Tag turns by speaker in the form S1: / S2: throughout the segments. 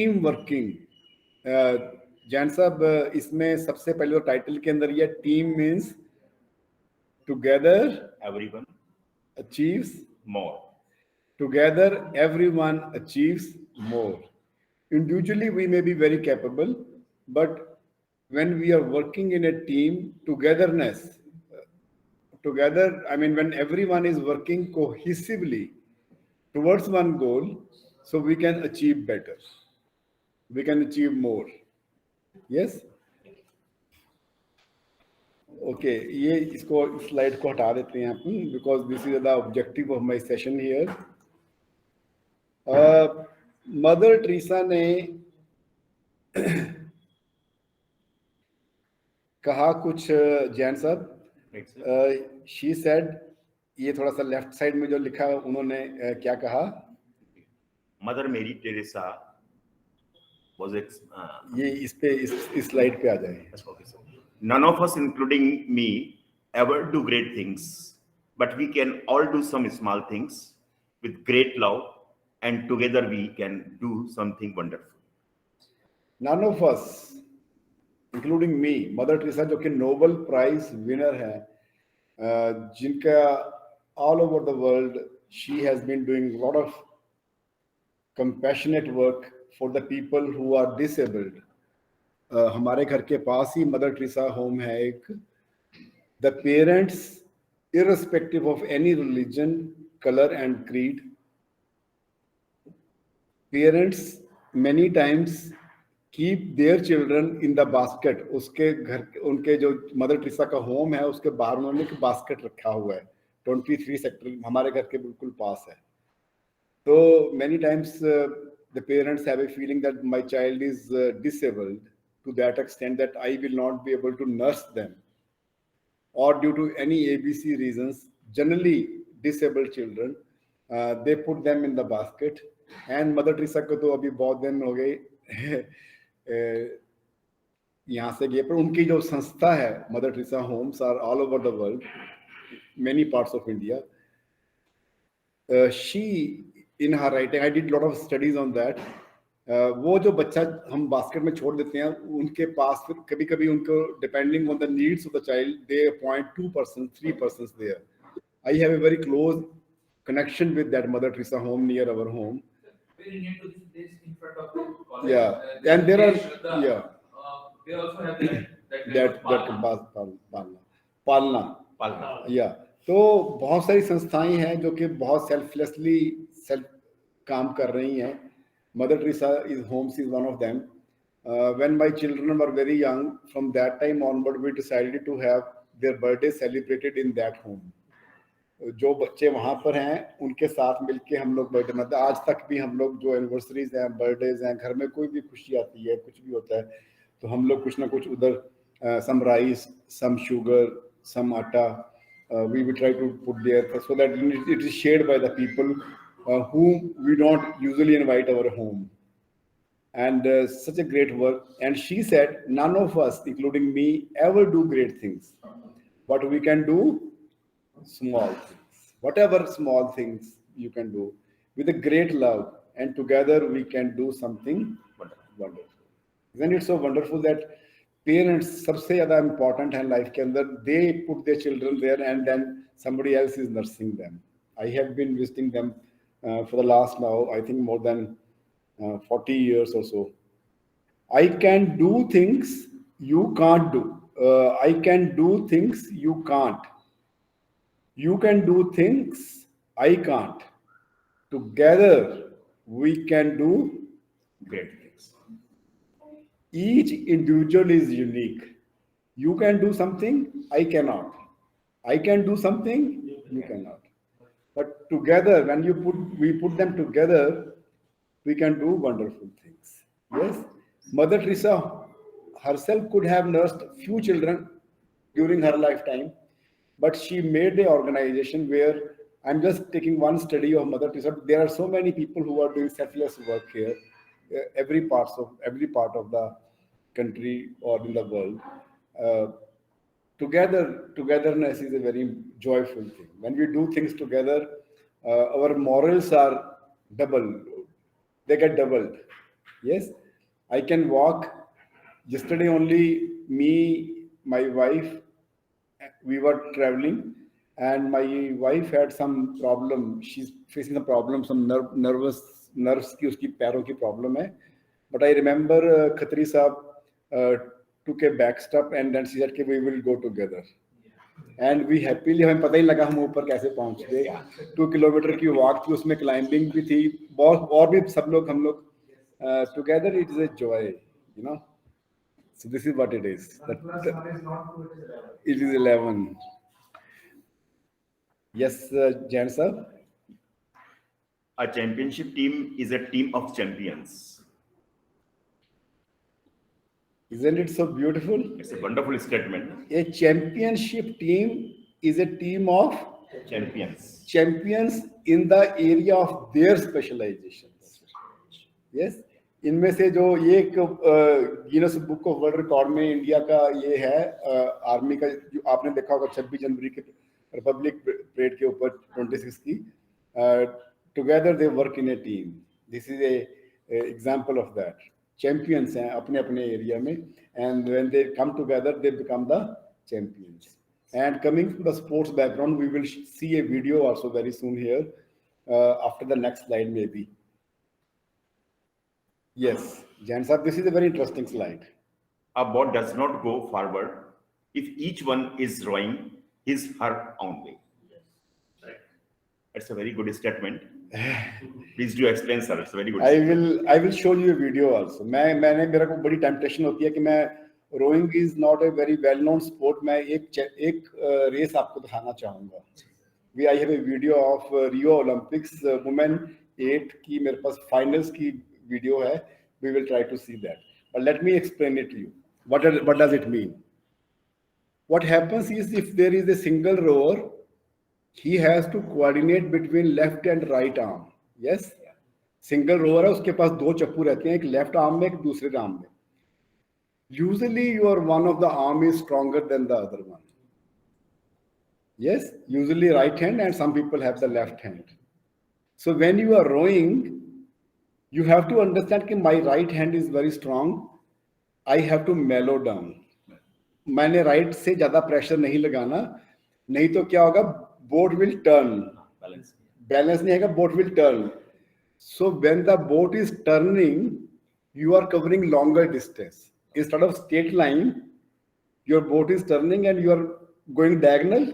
S1: Team working. Jain साहब, इसमें सबसे पहले तो टाइटल के अंदर ये team means together
S2: everyone
S1: achieves
S2: more.
S1: together everyone achieves more. Individually we may be very capable, but when we are working in a team, togetherness, together, I mean when everyone is working cohesively towards one goal, so we can achieve better, we can achieve more. Yes. Okay, ये इसको slide को हटा देते हैं अपन, because this is the objective of my session here. Mother Teresa ने कहा कुछ, जैन साहब, शी सेड, ये थोड़ा सा लेफ्ट साइड में जो लिखा है उन्होंने क्या कहा?
S2: मदर मेरी टेरेसा was
S1: ये इस पे इस स्लाइड पे आ जाए।
S2: okay, so none of us including me ever do great things, but we can all do some small things with great love, and together we can do something wonderful.
S1: None of us including me, mother Teresa जो कि Nobel prize winner है, जिनका all over the world she has been doing a lot of compassionate work for the people who are disabled. हमारे घर के पास ही mother Teresa home है एक। The parents, irrespective of any religion, color and creed, parents many times keep their children in the basket. उसके घर, उनके जो mother Teresa का होम है उसके बाहर उन्होंने एक बास्केट रखा हुआ है, 23 सेक्टर हमारे घर के बिल्कुल पास है। तो many times the parents have a feeling that my child is disabled to that extent that I will not be able to nurse them, or due to any ABC reasons, generally disabled children, they put them in the basket. And mother Teresa को तो अभी बहुत दिन हो गए यहाँ से गए, पर उनकी जो संस्था है Mother Teresa homes are all over the world, many parts of India. She in her writing, I did lot of studies on that. वो जो बच्चा हम बास्केट में छोड़ देते हैं, उनके पास फिर कभी कभी उनको depending on the needs of the child they appoint 2%, 3% there. I have a very close connection with that mother Teresa home near our home.
S3: Very near to this in front of the college.
S1: Yeah, and there are
S3: they also have that
S1: पालना। Yeah, तो बहुत सारी संस्थाएं हैं जो कि बहुत selflessly काम कर रही हैं। Mother Teresa is homes is one of them. When my children were very young, from that time onward we decided to have their birthday celebrated in that home. जो बच्चे वहाँ पर हैं उनके साथ मिलके हम लोग बर्थडे मनाते हैं। आज तक भी हम लोग जो एनिवर्सरीज हैं, बर्थडेज हैं, घर में कोई भी खुशी आती है, कुछ भी होता है, तो हम लोग कुछ ना कुछ उधर सम राइस, सम शुगर, सम आटा, we will try to put there so that it is shared by the people whom we don't usually invite our home. And such a great work. And she said, none of us, including me, ever do great things, but we can do small things. Whatever small things you can do with a great love, and together we can do something wonderful. Isn't it so wonderful that parents सबसे ज़्यादा important है life के अंदर, they put their children there and then somebody else is nursing them. I have been visiting them for the last now I think more than 40 years or so. I can do things you can't do. I can do things you can't. You can do things I can't. Together we can do
S2: great things.
S1: Each individual is unique. You can do something I cannot. I can do something you cannot. But together, when we put them together, we can do wonderful things. Yes, Mother Teresa herself could have nursed few children during her lifetime, but she made an organization where, I'm just taking one study of Mother Teresa. There are so many people who are doing selfless work here, every part of the country or in the world. Togetherness is a very joyful thing. When we do things together, our morals are doubled. They get doubled. Yes, I can walk. Yesterday only me, my wife, we were traveling, and my wife had some problem. She's facing some problem, some nerves की उसकी पैरों की problem है. But I remember Khatri Saab uh, took a back step and then she said कि we will go together. And we happily, हमें पता ही लगा हम ऊपर कैसे पहुंच गए. 2 किलोमीटर की वॉक थी, उसमें क्लाइंबिंग भी थी, बहुत और भी सब लोग हम लोग together. It is a joy, you know. So this is what it is. It is 11. Yes Jain sir.
S2: A championship team is a team of champions.
S1: Isn't it so beautiful?
S2: It's a wonderful statement.
S1: A championship team is a team of champions in the area of their specializations. Yes. इनमें से जो ये एक Guinness book of world record में India का ये है, army का, जो आपने देखा होगा 26 जनवरी के रिपब्लिक परेड के ऊपर 26 की, together they work in A team. This is a example of that. Champions हैं अपने अपने एरिया में, and when they come together they become the champions. And coming to the sports background, we will see a video also very soon here, after the next slide maybe. Yes, Jan sir, this is a very interesting slide.
S2: A boat does not go forward if each one is rowing his her own way. Right. That's a very good statement. Please do explain, sir. It's a very good.
S1: I will show you a video also. मैंने मेरे को बड़ी temptation होती है कि मैं, rowing is not a very well known sport, मैं एक रेस आपको दिखाना चाहूंगा. I have a video of Rio Olympics women 8 की, मेरे पास फाइनल्स की वीडियो है. We will try to see that, but let me explain it to you. What does it mean? What happens is, if there is a single rower, he has to coordinate between left and right arm. Yes, single row or है, उसके पास दो चप्पू रहते हैं, एक left arm में, एक दूसरे आर्म में. Usually your one of the arm is stronger than the other one. Yes, usually right hand, and some people have the left hand. So when you are rowing, you have to understand that my right hand is very strong. I have to mellow down. मैंने right से ज्यादा pressure नहीं लगाना, नहीं तो क्या होगा, boat will turn. Balance नहीं आएगा, boat will turn. So when the boat is turning, you are covering longer distance. Instead of straight line, your boat is turning and you are going diagonal.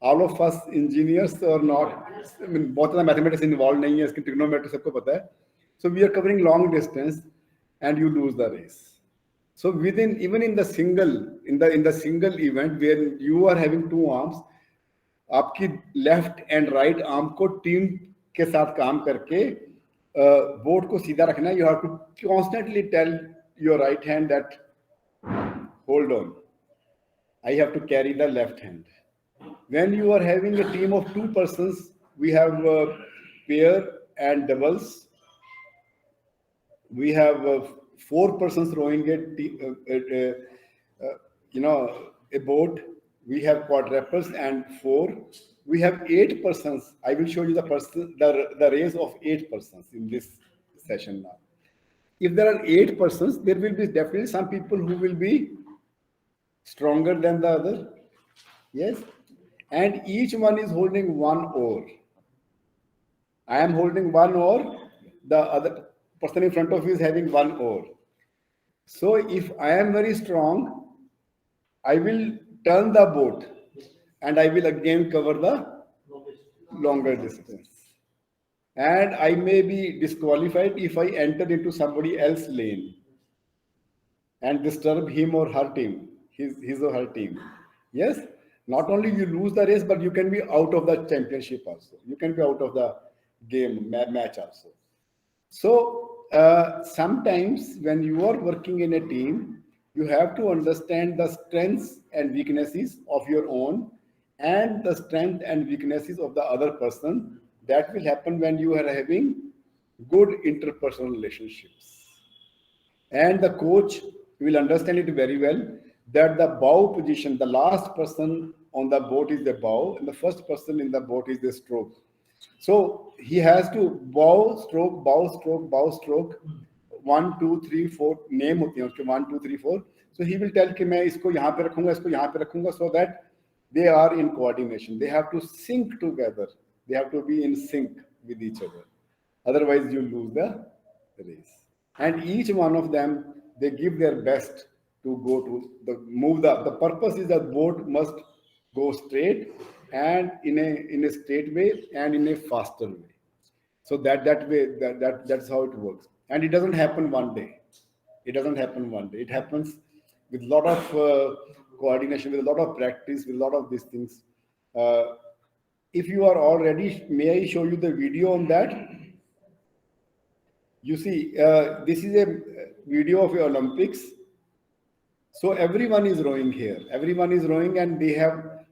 S1: All of us engineers are not, I mean, बहुत ज़्यादा mathematics involved नहीं है, इसकी trigonometry सबको पता है. So we are covering long distance and you lose the race. So even in the single event where you are having two arms, आपकी left and right arm को टीम के साथ काम करके बोट को सीधा रखना. You have to constantly tell your right hand that hold on, I have to carry the left hand. When you are having a team of 2 persons, we have pair and doubles. We have 4 persons rowing a boat. We have quadruples and 4. We have 8 persons. I will show you the race of 8 persons in this session now. If there are 8 persons, there will be definitely some people who will be stronger than the other. Yes, and each one is holding one oar. I am holding one oar. The other person in front of you is having one oar. So if I am very strong, I will turn the boat and I will again cover the longer distance. And I may be disqualified if I enter into somebody else's lane and disturb him or her team, his or her team. Yes, not only you lose the race, but you can be out of the championship also. You can be out of the game, match also. So sometimes when you are working in a team, you have to understand the strengths and weaknesses of your own and the strength and weaknesses of the other person. That will happen when you are having good interpersonal relationships. And the coach will understand it very well, that the bow position, the last person on the boat is the bow, and the first person in the boat is the stroke. So he has to bow, stroke, bow, stroke, bow, stroke. 1 2 3 4 name होते हैं उसके 1 2 3 4. So he will tell कि मैं इसको यहाँ पे रखूंगा, इसको यहाँ पे रखूंगा, so that they are in coordination. They have to sync together. They have to be in sync with each other. Otherwise, you lose the race. And each one of them, they give their best to go to the move. The purpose is that boat must go straight and in a straight way and in a faster way. So that way that's how it works. And it doesn't happen one day. It doesn't happen one day. It happens with a lot of coordination, with a lot of practice, with a lot of these things. uh, if you are all ready, may I show you the video on that? You see, this is a video of the Olympics. So everyone is rowing here. Everyone is rowing, and they have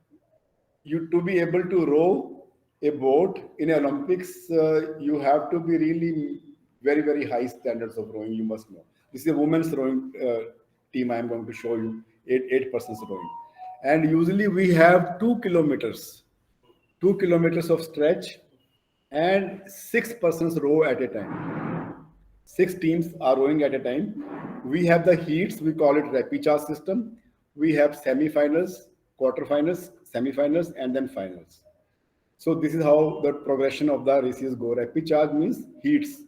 S1: you to be able to row a boat in Olympics. You have to be really very very high standards of rowing. You must know. This is a women's rowing team. I am going to show you eight persons rowing, and usually we have 2 kilometers, 2 kilometers of stretch, and 6 persons row at a time. 6 teams are rowing at a time. We have the heats, we call it repechage system. We have semi-finals, quarterfinals, semi-finals, and then finals. So this is how the progression of the races go. Repechage means heats.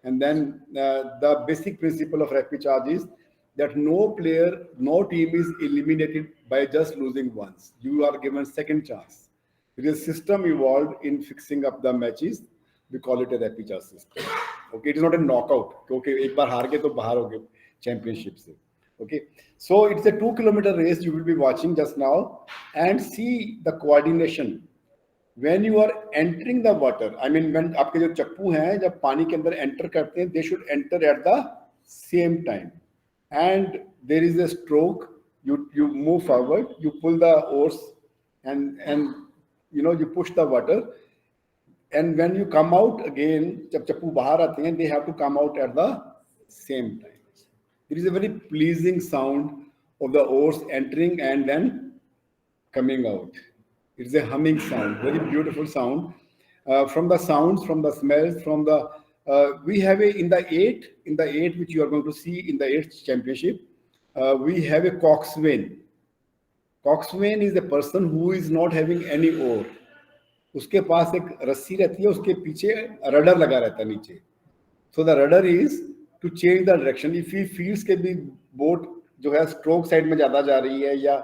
S1: And then the basic principle of repechage is that no player, no team is eliminated by just losing once. You are given second chance. It is a system evolved in fixing up the matches. We call it a repechage system. Okay, it is not a knockout. Okay, एक बार हार गए तो बाहर हो गए championship से. Okay, so it's a 2 kilometer race you will be watching just now, and see the coordination. When you are entering the water, I mean when आपके जो चप्पू हैं जब पानी के अंदर enter करते हैं, they should enter at the same time. And there is a stroke. You move forward, you pull the oars, and you push the water. And when you come out again, जब चप्पू बाहर आते हैं, they have to come out at the same time. There is a very pleasing sound of the oars entering and then coming out. It's a humming sound, very beautiful sound. From the sounds, from the smells, from the we have in the eight which you are going to see in the eighth championship, we have a coxswain. Coxswain is a person who is not having any oar. उसके पास एक रस्सी रहती है, उसके पीछे rudder लगा रहता है नीचे. So the rudder is to change the direction. If he feels कि भी बोट जो है स्ट्रोक साइड में ज्यादा जा रही है या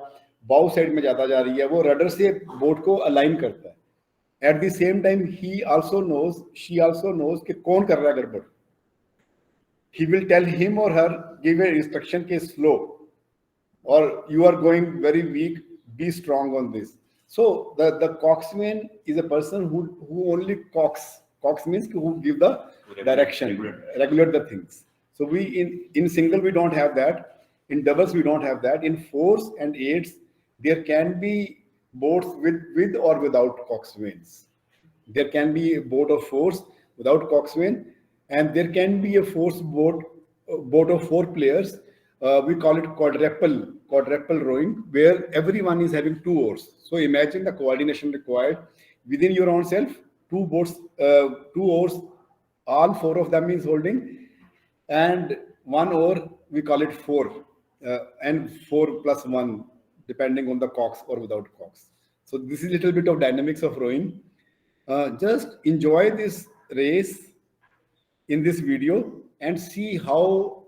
S1: बाउ साइड में ज्यादा जा रही है, वो रडर से बोट को अलाइन करता है. At the same time, she also knows कि कौन कर रहा है गड़बड़. He will tell him or her, give an instruction के slow, or you are going very weak, be strong on this. So the coxswain is a person who only cox. Cox means who give the direction, regulate the things. So we in single we don't have that. In doubles we don't have that. In fours and eights there can be boats with or without coxswains. There can be a boat of fours without coxswain, and there can be a boat of 4 players. We call it quadruple rowing, where everyone is having 2 oars. So imagine the coordination required within your own self. 2 oars, all 4 of them is holding, and 1 oar, we call it 4, and 4 plus 1, depending on the cox or without cox. So this is a little bit of dynamics of rowing. Just enjoy this race in this video and see how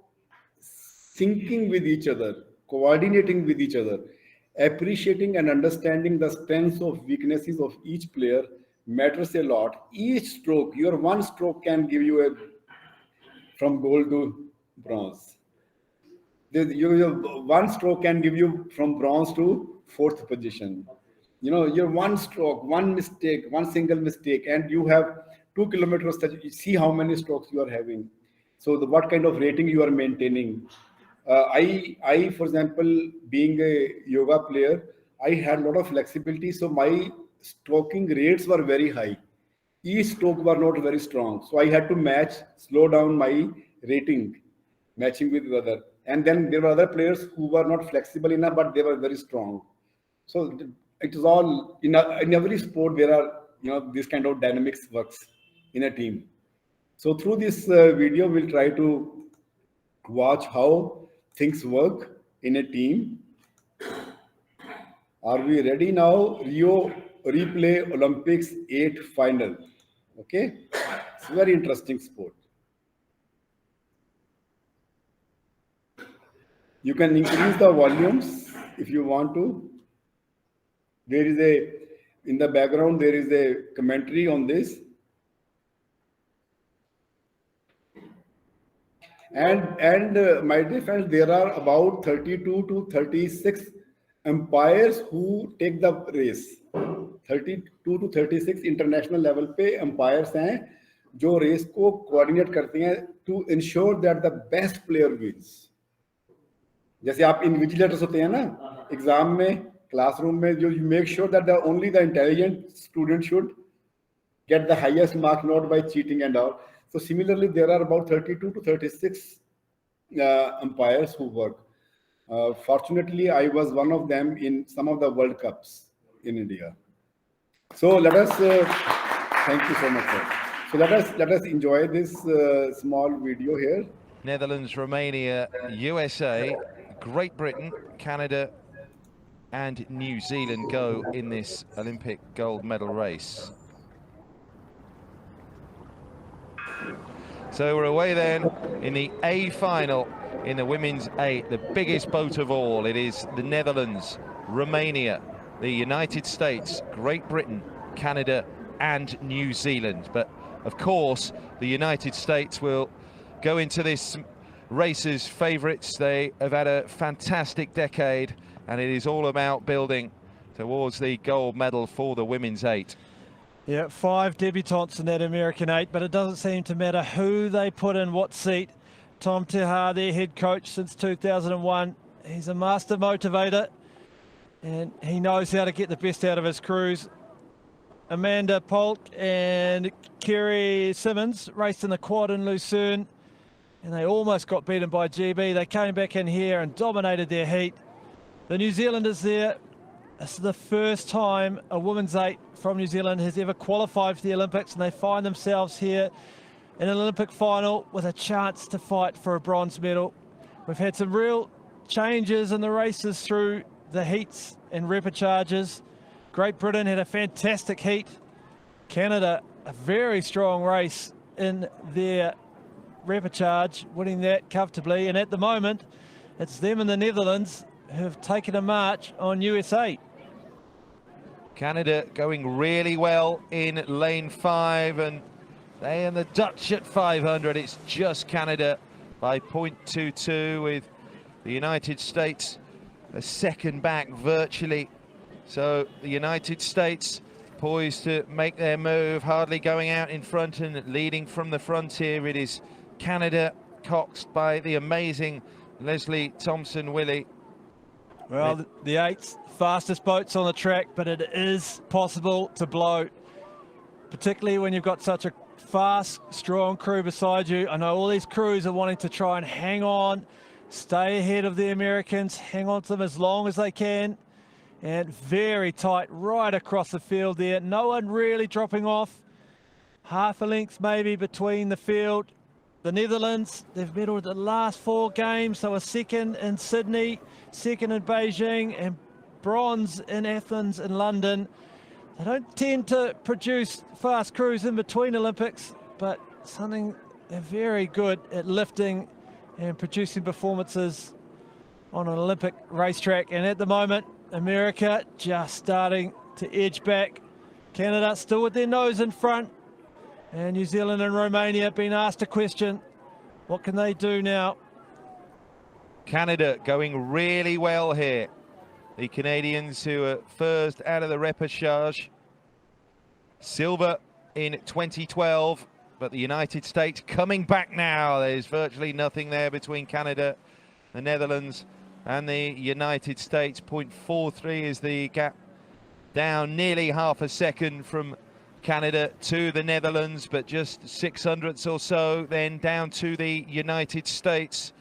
S1: syncing with each other, coordinating with each other, appreciating and understanding the strengths of weaknesses of each player matters a lot. Each stroke, your one stroke can give you from gold to bronze. Your one stroke can give you from bronze to 4th position. Your one stroke, one mistake, one single mistake, and you have 2 kilometers. See how many strokes you are having. So what kind of rating you are maintaining. I, for example, being a yoga player, I had a lot of flexibility. So my stroking rates were very high. Each stroke were not very strong. So I had to slow down my rating, matching with the other. And then there were other players who were not flexible enough, but they were very strong. So it is all in every sport there are this kind of dynamics works in a team. So through this video we'll try to watch how things work in a team. Are we ready now? Rio replay Olympics 8 final. Okay, it's a very interesting sport. You can increase the volumes if you want to. There is in the background, there is a commentary on this. My dear friends, there are about 32 to 36 umpires who take the race. 32 to 36 international level पे umpires हैं जो race को coordinate करते हैं to ensure that the best player wins. जैसे आप invigilators होते हैं ना एग्जाम में, क्लासरूम में, जो you make sure that the only the intelligent student should get the highest mark, not by cheating and all. So similarly, there are about 32 to 36 umpires who work. Fortunately, I was one of them in some of the World Cups in India. So let us, thank you so much, sir. So let us enjoy this small video here.
S4: Netherlands, Romania, USA, Great Britain, Canada, and New Zealand go in this Olympic gold medal race. So we're away then in the A final in the women's 8, the biggest boat of all. It is the Netherlands, Romania, the United States, Great Britain, Canada and New Zealand. But of course, the United States will go into this race as favourites. They have had a fantastic decade and it is all about building towards the gold medal for the women's 8.
S5: Yeah, 5 debutantes in that American 8, but it doesn't seem to matter who they put in what seat. Tom Tehar, their head coach since 2001, he's a master motivator and he knows how to get the best out of his crews. Amanda Polk and Kerry Simmons raced in the quad in Lucerne and they almost got beaten by GB. They came back in here and dominated their heat. The New Zealanders there, this is the first time a women's 8 from New Zealand has ever qualified for the Olympics, and they find themselves here in an Olympic final with a chance to fight for a bronze medal. We've had some real changes in the races through the heats and repecharges. Great Britain had a fantastic heat. Canada, a very strong race in their repecharge, winning that comfortably. And at the moment, it's them and the Netherlands who have taken a march on USA.
S4: Canada going really well in lane 5, and they and the Dutch at 500. It's just Canada by 0.22 with the United States a second back virtually. So the United States poised to make their move, hardly going out in front and leading from the front here. It is Canada, coxed by the amazing Leslie Thompson-Willie.
S5: Well, the 8's fastest boats on the track, but it is possible to blow, particularly when you've got such a fast, strong crew beside you. I know all these crews are wanting to try and hang on, stay ahead of the Americans, hang on to them as long as they can, and very tight right across the field there. No one really dropping off. Half a length maybe between the field. The Netherlands, they've medalled the last 4 games. They were second in Sydney, second in Beijing, and bronze in Athens and London. They don't tend to produce fast crews in between Olympics, but they're very good at lifting and producing performances on an Olympic racetrack. And at the moment, America just starting to edge back. Canada still with their nose in front. And New Zealand and Romania have been asked a question. What can they do now?
S4: Canada going really well here. The Canadians who are first out of the repechage. Silver in 2012, but the United States coming back now. There's virtually nothing there between Canada, the Netherlands and the United States. 0.43 is the gap, down nearly half a second from Canada to the Netherlands, but just 600ths or so then down to the United States.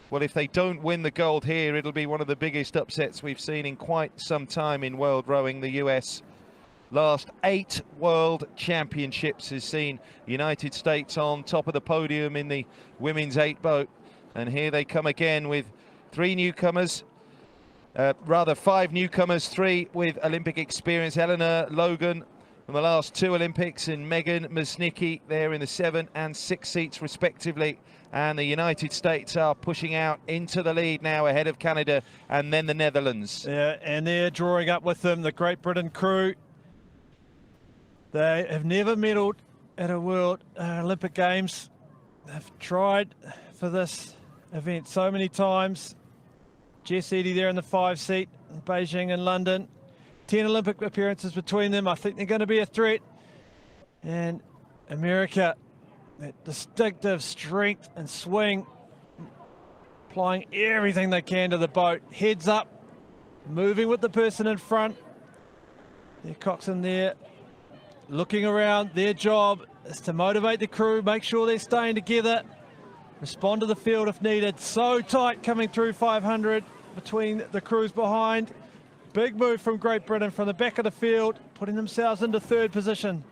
S4: Well, if they don't win the gold here, it'll be one of the biggest upsets we've seen in quite some time in world rowing. The US last 8 world championships has seen United States on top of the podium in the women's 8 boat, And here they come again with three newcomers. Five newcomers, three with Olympic experience. Eleanor Logan from the last two Olympics and Megan Musnicki there in the 7 and 6 seats respectively. And the United States are pushing out into the lead now ahead of Canada and then the Netherlands.
S5: Yeah, and they're drawing up with them, the Great Britain crew. They have never medalled at a World Olympic Games. They've tried for this event so many times. Jess Eddy there in the 5 seat in Beijing and London. 10 Olympic appearances between them. I think they're going to be a threat. And America, that distinctive strength and swing, applying everything they can to the boat. Heads up, moving with the person in front. Their coxswain there, looking around. Their job is to motivate the crew, make sure they're staying together, respond to the field if needed. So tight coming through 500 between the crews behind. Big move from Great Britain from the back of the field, putting themselves into third position.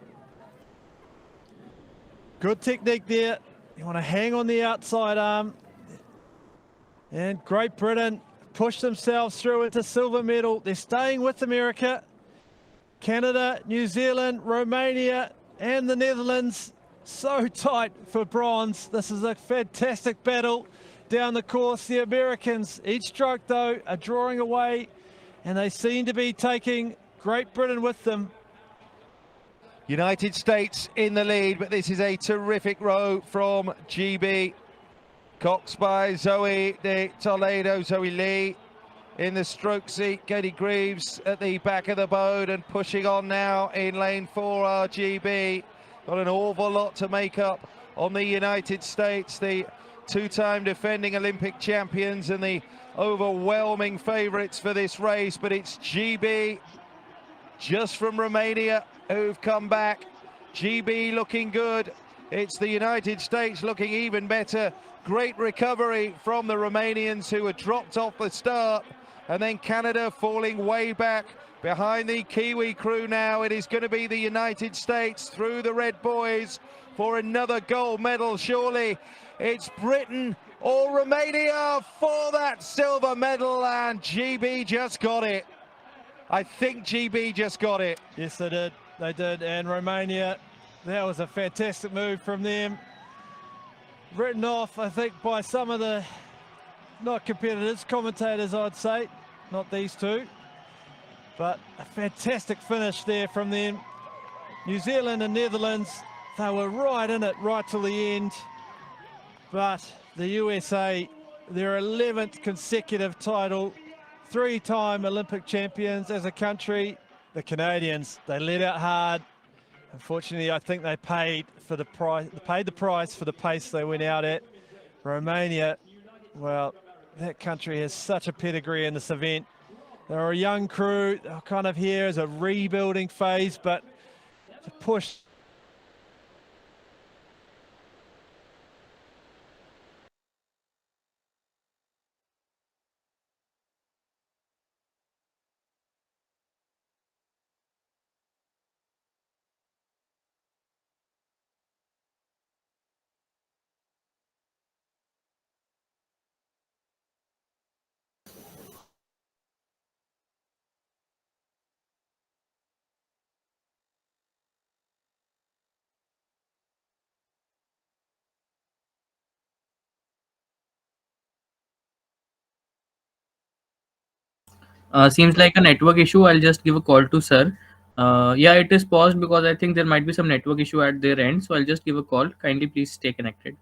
S5: Good technique there. You want to hang on the outside arm. And Great Britain push themselves through into silver medal. They're staying with America. Canada, New Zealand, Romania, and the Netherlands so tight for bronze. This is a fantastic battle down the course. The Americans, each stroke though, are drawing away, and they seem to be taking Great Britain with them.
S4: United States in the lead, but this is a terrific row from GB. Cox by Zoe de Toledo, Zoe Lee in the stroke seat. Katie Greaves at the back of the boat and pushing on now in lane 4, RGB. Got an awful lot to make up on the United States, the two-time defending Olympic champions and the overwhelming favourites for this race, but it's GB just from Romania who've come back. GB looking good. It's the United States looking even better. Great recovery from the Romanians who had dropped off the start, and then Canada falling way back behind the Kiwi crew now. It is going to be the United States through the red buoys for another gold medal. Surely it's Britain or Romania for that silver medal, and GB just got it. I think GB just got it.
S5: Yes, they did. They did. And Romania, that was a fantastic move from them. Written off, I think, by some of the not competitors, commentators, I'd say. Not these two. But a fantastic finish there from them. New Zealand and Netherlands, they were right in it, right till the end. But the USA, their 11th consecutive title, 3-time Olympic champions as a country. The Canadians, they let out hard. Unfortunately, I think they paid for the price. They paid the price for the pace they went out at. Romania, well, that country has such a pedigree in this event. They're a young crew. They're kind of here as a rebuilding phase, but to push.
S6: Seems like a network issue. I'll just give a call to sir. Yeah, it is paused because I think there might be some network issue at their end. So I'll just give a call. Kindly please stay connected.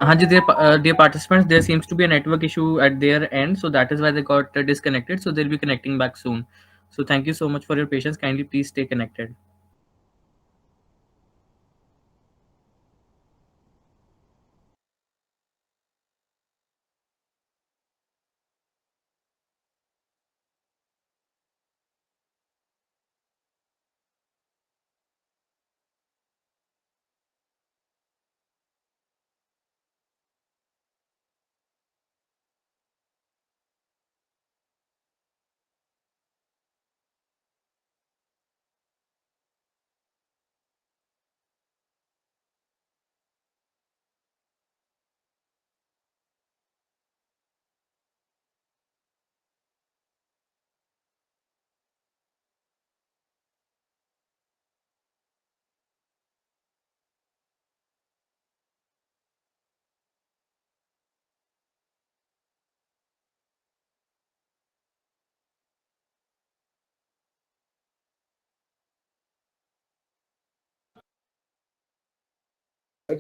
S6: Hanji, dear participants, there seems to be a network issue at their end, so that is why they got disconnected. So they'll be connecting back soon. So thank you so much for your patience. Kindly please stay connected.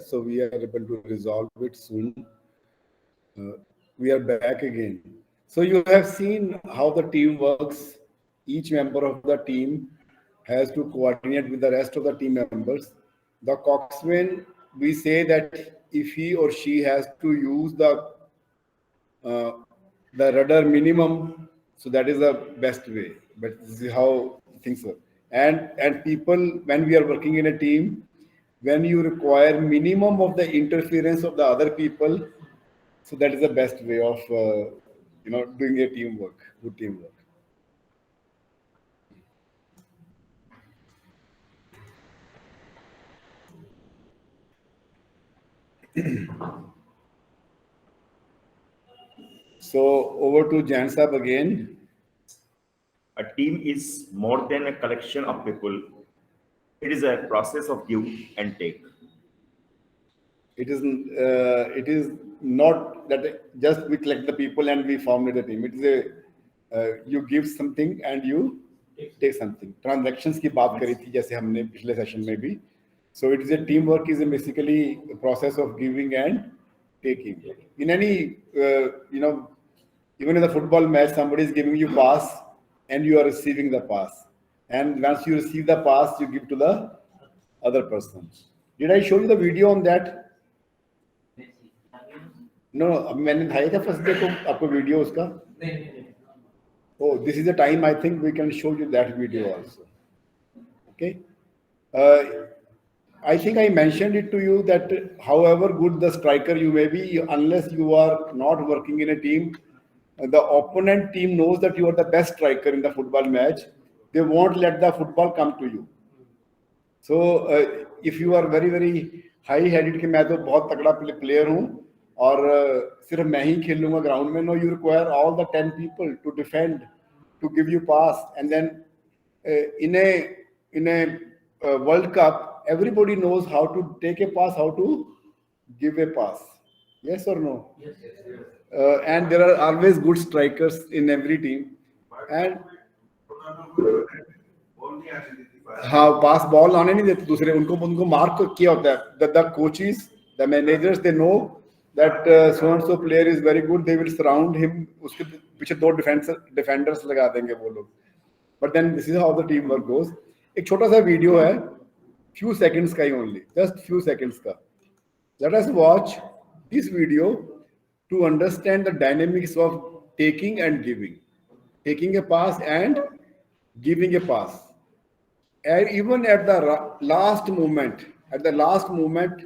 S1: so we are able to resolve it soon. We are back again. So you have seen how the team works. Each member of the team has to coordinate with the rest of the team members. The coxswain, we say that if he or she has to use uh, the rudder minimum, so that is the best way. But this is how things work. And people, when we are working in a team, when you require minimum of the interference of the other people, so that is the best way of doing a teamwork, good teamwork. So over to Jan Sab again.
S2: A team is more than a collection of people. It is a process of give and take.
S1: It is not that just we collect the people and we formulate a team. It is a you give something and you take something. Transactions की बात करी थी जैसे हमने पिछले session में भी. So it is a teamwork is basically a process of giving and taking. In any even in the football match, somebody is giving you pass and you are receiving the pass. And once you receive the pass, you give to the other person. Did I show you the video on that? No, अभी मैंने दिखाया था first day को आपको video उसका. Oh, this is the time I think we can show you that video also. Okay. Uh, I think I mentioned it to you that however good the striker you may be, unless you are not working in a team, the opponent team knows that you are the best striker in the football match. They won't let the football come to you. So if you are very very high headed कि मैं तो बहुत तगड़ा player हूँ और सिर्फ मैं ही खेल लूँगा ground में, no, you require all the 10 people to defend, to give you pass, and then in a World Cup, everybody knows how to take a pass, how to give a pass. Yes or no?
S3: Yes, yes, yes.
S1: And there are always good strikers in every team. And हाँ पास ball आने नहीं देते दूसरे उनको उनको mark किया होता है the coaches the managers they know that so and so player is very good they will surround him उसके पीछे दो डिफेंडर्स लगा देंगे वो लोग but then this is how the team work goes एक छोटा सा वीडियो है फ्यू सेकंड्स का ही ओनली जस्ट फ्यू सेकंड्स का let us watch this video to understand the dynamics of taking and giving a pass and giving a pass. And even at the last moment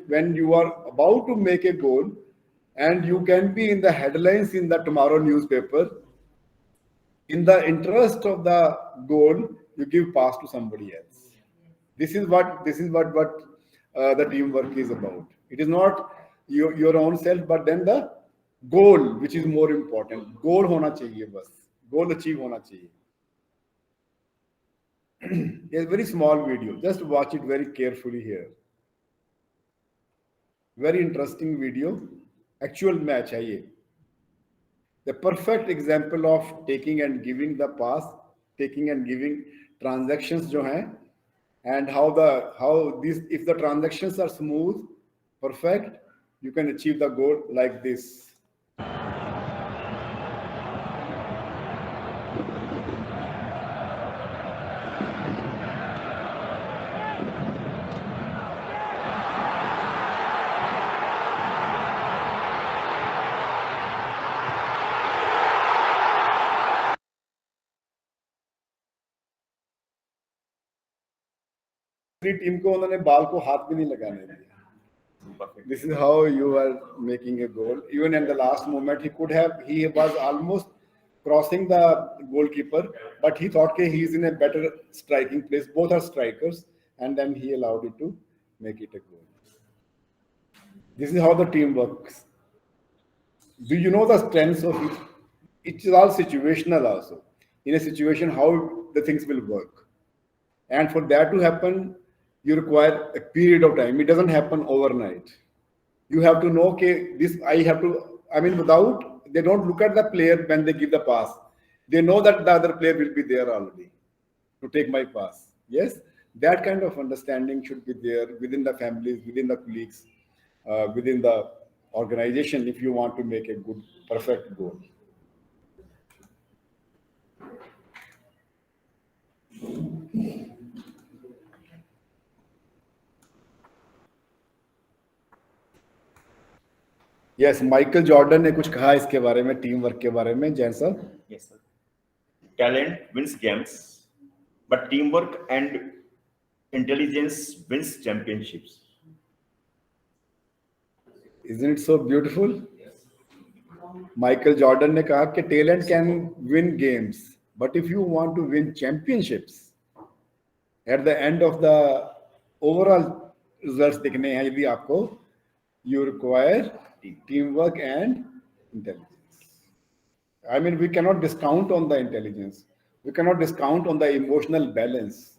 S1: when you are about to make a goal and you can be in the headlines in the tomorrow newspaper, in the interest of the goal you give pass to somebody else. This is what the teamwork is about. It is not your own self, but then the goal which is more important. Goal hona chahiye bas, goal achieve hona chahiye. A very small video, just watch it very carefully here. Very interesting video, actual match hai ye. The perfect example of taking and giving the pass, taking and giving transactions jo hai, and how this, if the transactions are smooth, perfect, you can achieve the goal like this. Team को उन्होंने बाल को हाथ भी नहीं लगाने दिया. This is how you are making a goal. Even in the last moment, he was almost crossing the goalkeeper, but he thought he is in a better striking place. Both are strikers, and then he allowed it to make it a goal. This is how the team works. Do you know the strengths of it? It is all situational also. In a situation, how the things will work. And for that to happen, you require a period of time. It doesn't happen overnight. You have to know, okay, without, they don't look at the player when they give the pass. They know that the other player will be there already to take my pass. Yes, that kind of understanding should be there within the families, within the colleagues. within the organization if you want to make a good, perfect goal. Yes, Michael Jordan ने कुछ कहा इसके बारे में, team work के बारे में, Jain sir.
S2: Yes, sir. Talent wins games, but teamwork and intelligence wins championships.
S1: Isn't it so beautiful? Michael Jordan ने कहा कि talent can win games, but if you want to win championships, at the end of the overall results दिखने हैं यदि आपको, you require teamwork and intelligence. I mean, we cannot discount on the intelligence. We cannot discount on the emotional balance.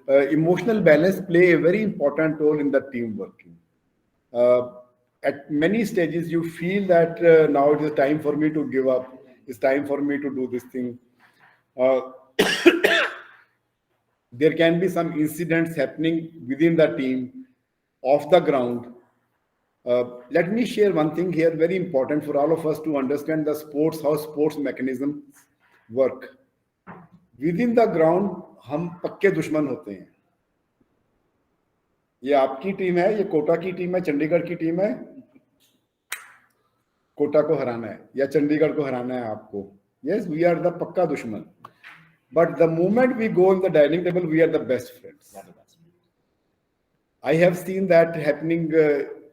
S1: Emotional balance play a very important role in the team working. At many stages, you feel that now it is time for me to give up. It's time for me to do this thing. There can be some incidents happening within the team, off the ground. Let me share one thing here, very important for all of us to understand the sports, how sports mechanisms work. Within the ground, हम पक्के दुश्मन होते हैं. ये आपकी team है, ये कोटा की टीम है, चंडीगढ़ की टीम है. कोटा को हराना है या चंडीगढ़ को हराना है आपको. Yes, we are the पक्का दुश्मन. But the moment we go in the dining table, we are the best friends. I have seen that happening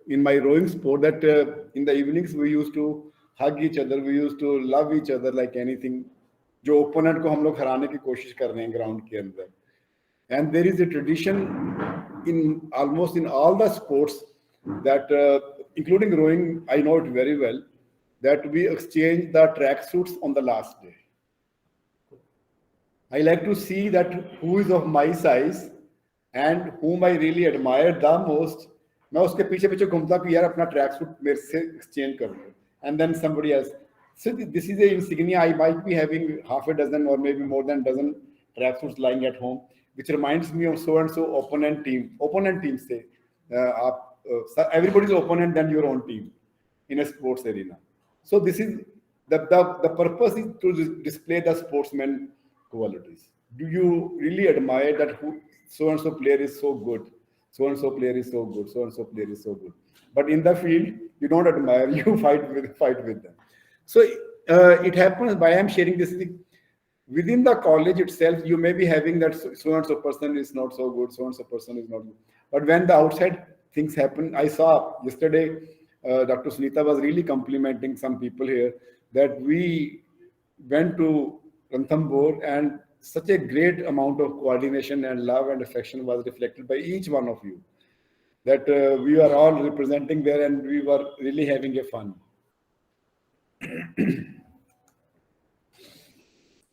S1: in my rowing sport, that in the evenings we used to hug each other, we used to love each other like anything. जो opponent को हम लोग हराने की कोशिश कर रहे हैं ground के अंदर. And there is a tradition in almost in all the sports that, including rowing, I know it very well, that we exchange the track suits on the last day. I like to see that who is of my size and whom I really admire the most. मैं उसके पीछे पीछे घूमता कि यार अपना track suit मेरे से एक्सचेंज कर लो. And then somebody else. So this is a insignia. I might be having half a dozen or maybe more than a dozen track suits lying at home, which reminds me of so and so opponent team. Opponent team से everybody's opponent than your own team in a sports arena. So this is the purpose is to display the sportsman qualities. Do you really admire that who so and so player is so good? So and so player is so good. So and so player is so good. But in the field, you don't admire. You fight with them. So it happens. Why I'm sharing this thing? Within the college itself, you may be having that so and so person is not so good. So and so person is not good. But when the outside things happen, I saw yesterday, Dr. Sunita was really complimenting some people here that we went to Ranthambore and such a great amount of coordination and love and affection was reflected by each one of you, that we are all representing there and we were really having a fun.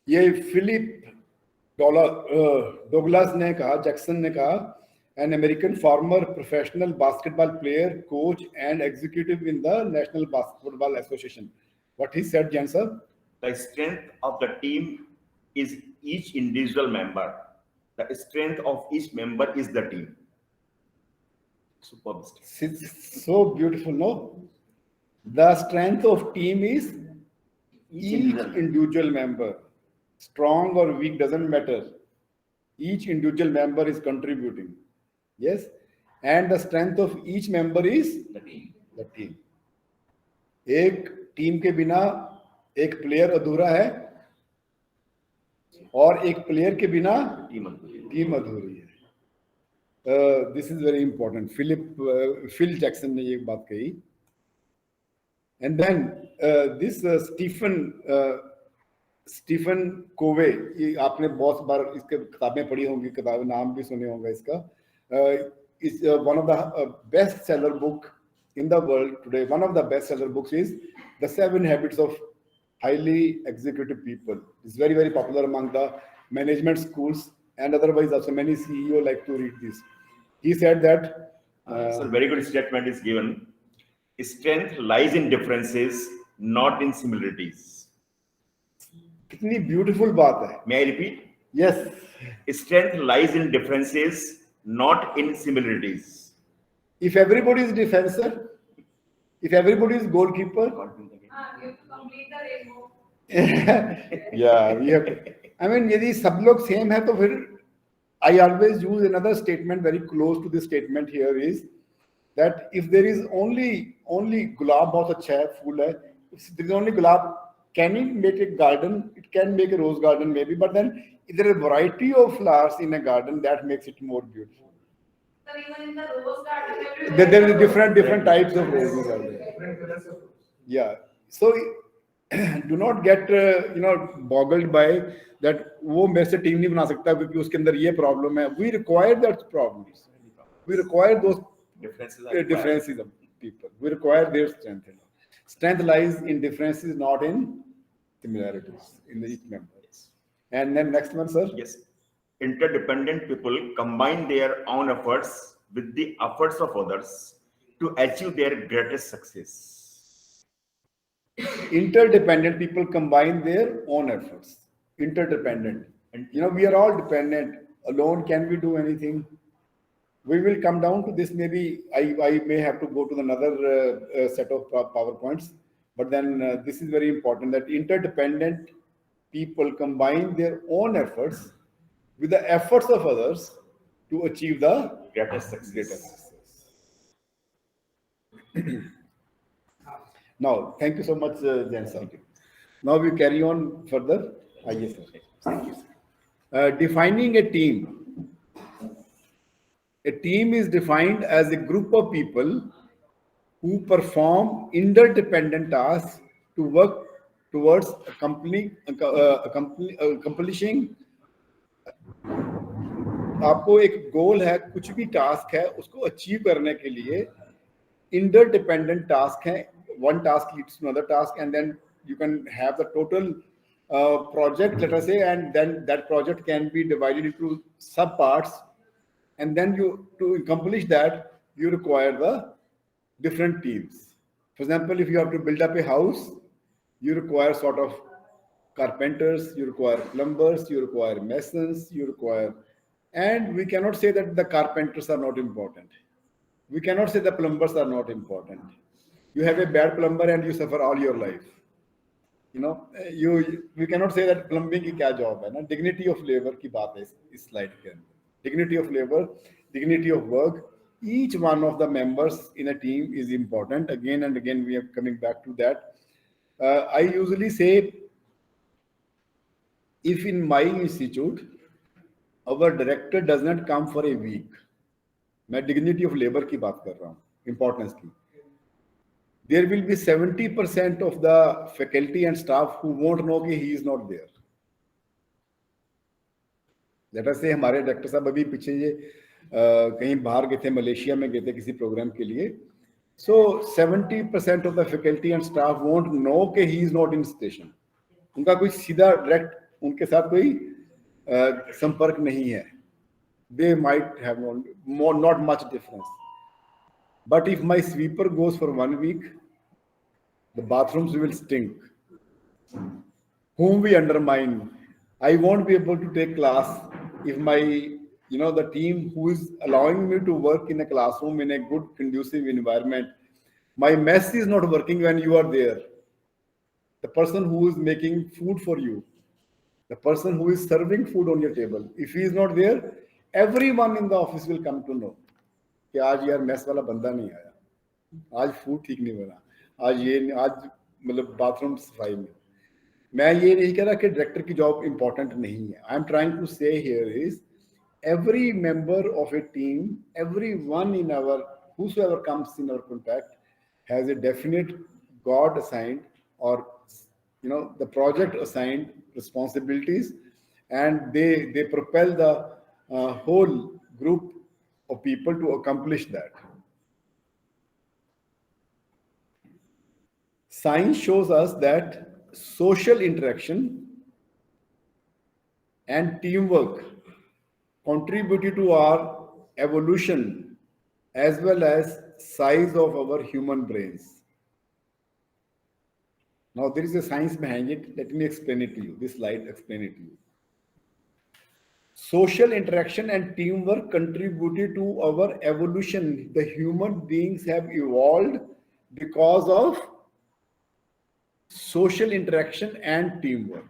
S1: ये Philip डोगलास ने कहा, Jackson ने कहा, an American former professional basketball player, coach and executive in the National Basketball Association. What he said, Jan sir?
S2: The strength of the team is each individual member. The strength of each member is the team. Superb.
S1: It's so beautiful, no? The strength of team is each individual member. Strong or weak doesn't matter. Each individual member is contributing. Yes? And the strength of each member is
S2: The team.
S1: the team. एक team के बिना एक player अधूरा है और एक player के बिना टीम अधूरी है. This is very important. Phil Jackson ने ये बात कही. And then this Stephen Covey, ये आपने बहुत बार इसके किताबें पढ़ी होंगी, किताबें नाम भी सुने होंगे इसका. Is one of the best seller book in the world today. One of the best seller books is The 7 Habits of Highly Executive People. It's very, very popular among the management schools and otherwise also many CEO like to read this. He said that
S2: so very good statement is given. Strength lies in differences, not in similarities.
S1: कितनी beautiful बात है.
S2: May I repeat?
S1: Yes.
S2: Strength lies in differences, not in similarities.
S1: If everybody is defensor, If everybody is goalkeeper,
S3: you have to complete the rainbow.
S1: yeah, we have to. I mean, यदि सब लोग same है तो फिर I always use another statement very close to this statement here is that if there is only gulab बहुत अच्छा है फूल है, if there is only gulab, can it make a garden? It can make a rose garden maybe, but then if there is a variety of flowers in a garden, that makes it more beautiful.
S3: Sir, even in the rose garden, everywhere
S1: There is different types of roses are there.
S3: different colors of rose.
S1: Yeah. So do not get boggled by that वो मेरे से team नहीं बना सकता क्योंकि उसके अंदर ये प्रॉब्लम है. We require that problems. We require those differences of people. We require their strength. Strength lies in differences, not in similarities in each member. And then next one, sir.
S2: Yes. Interdependent people combine their own efforts with the efforts of others to achieve their greatest success.
S1: Interdependent people combine their own efforts. Interdependent. And we are all dependent. Alone, can we do anything? We will come down to this. Maybe I may have to go to another set of PowerPoints. But then this is very important that interdependent people combine their own efforts with the efforts of others to achieve the
S2: Greatest success.
S1: Now, thank you so much, Jan sir. Now we carry on further. Yes, sir. Thank you. Defining a team. A team is defined as a group of people who perform interdependent tasks to work towards accomplishing. आपको एक गोल है, कुछ भी task है, उसको achieve करने के लिए interdependent task है. One task leads to another task, and then you can have the total project, let us say, and then that project can be divided into sub parts, and then to accomplish that you require the different teams. For example, if you have to build up a house, you require sort of carpenters, you require plumbers, you require masons, and we cannot say that the carpenters are not important. We cannot say the plumbers are not important. You have a bad plumber and you suffer all your life. We cannot say that plumbing की क्या job है ना. Dignity of labor की बात है इस slide के अंदर. Dignity of labor, dignity of work. Each one of the members in a team is important. Again and again, we are coming back to that. I usually say, if in my institute, our director does not come for a week, मैं dignity of labor की बात कर रहा हूँ, importance की. There will be 70% of the faculty and staff who won't know कि he is not there. Let us say हमारे director साहब अभी पीछे ये कहीं बाहर गए थे, मलेशिया में गए थे किसी प्रोग्राम के लिए. So 70% of the faculty and staff won't know कि he is not in station. उनका कोई सीधा डायरेक्ट उनके साथ कोई संपर्क नहीं है. They might have not much difference. But if my sweeper goes for 1 week, the bathrooms will stink. Whom we undermine. I won't be able to take class if my, the team who is allowing me to work in a classroom in a good, conducive environment, my mess is not working when you are there. The person who is making food for you, the person who is serving food on your table, if he is not there, everyone in the office will come to know कि आज यार mess वाला बंदा नहीं आया, आज food ठीक नहीं बना, आज मतलब बाथरूम सफाई में. मैं ये नहीं कह रहा कि डायरेक्टर की जॉब इंपॉर्टेंट नहीं है. आई एम ट्राइंग टू से here is every member of a team, everyone in our, whosoever comes in our contact has a definite God assigned or the project assigned responsibilities, and they propel the whole group of people to accomplish that. Science shows us that social interaction and teamwork contributed to our evolution as well as size of our human brains. Now there is a science behind it. Let me explain it to you. This slide explain it to you. Social interaction and teamwork contributed to our evolution. The human beings have evolved because of social interaction and teamwork.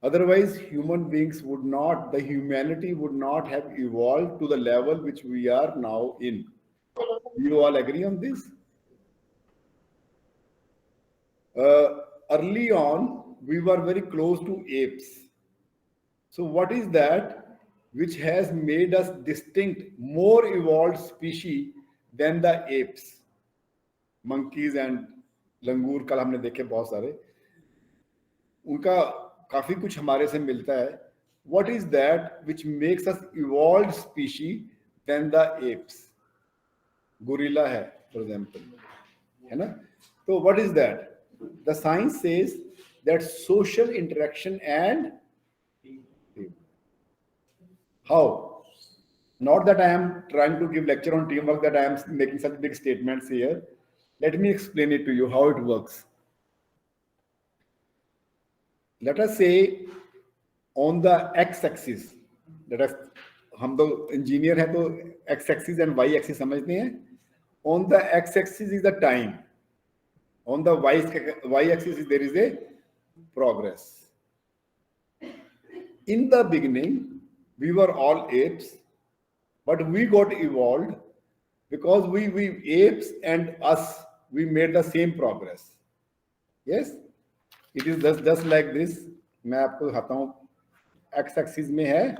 S1: Otherwise, human beings would not, the humanity would not have evolved to the level which we are now in. You all agree on this? Early on, we were very close to apes. So, what is that which has made us distinct, more evolved species than the apes? Monkeys and langur कल हमने देखे बहुत सारे, उनका काफी कुछ हमारे से मिलता है. What is that which makes us evolved species than the apes? Gorilla है, for example, है ना? So what is that? The science says that social interaction and how? Not that I am trying to give lecture on teamwork, that I am making such big statements here. Let me explain it to you how it works. Let us say on the x-axis, let us, हम तो engineer हैं तो x-axis and y-axis समझते हैं. On the x-axis is the time. On the y-axis there is a progress. In the beginning, we were all apes, but we got evolved because we apes and us, we made the same progress. Yes, it is just like this. मैं आपको दिखाता हूँ. X axis में है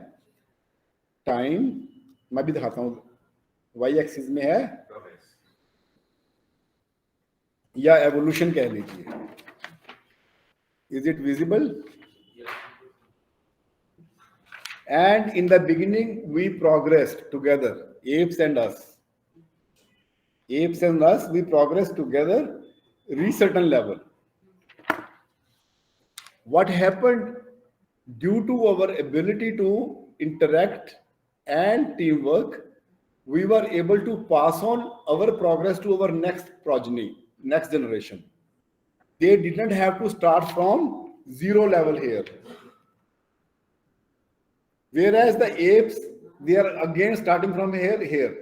S1: time, मैं भी दिखाता हूँ. Y axis में है या एवोल्यूशन कह लीजिए. Is it visible? And in the beginning, we progressed together, apes and us. Apes and us, we progressed together, reach certain level. What happened? Due to our ability to interact and teamwork, we were able to pass on our progress to our next progeny, next generation. They didn't have to start from zero level here. Whereas the apes, they are again starting from here.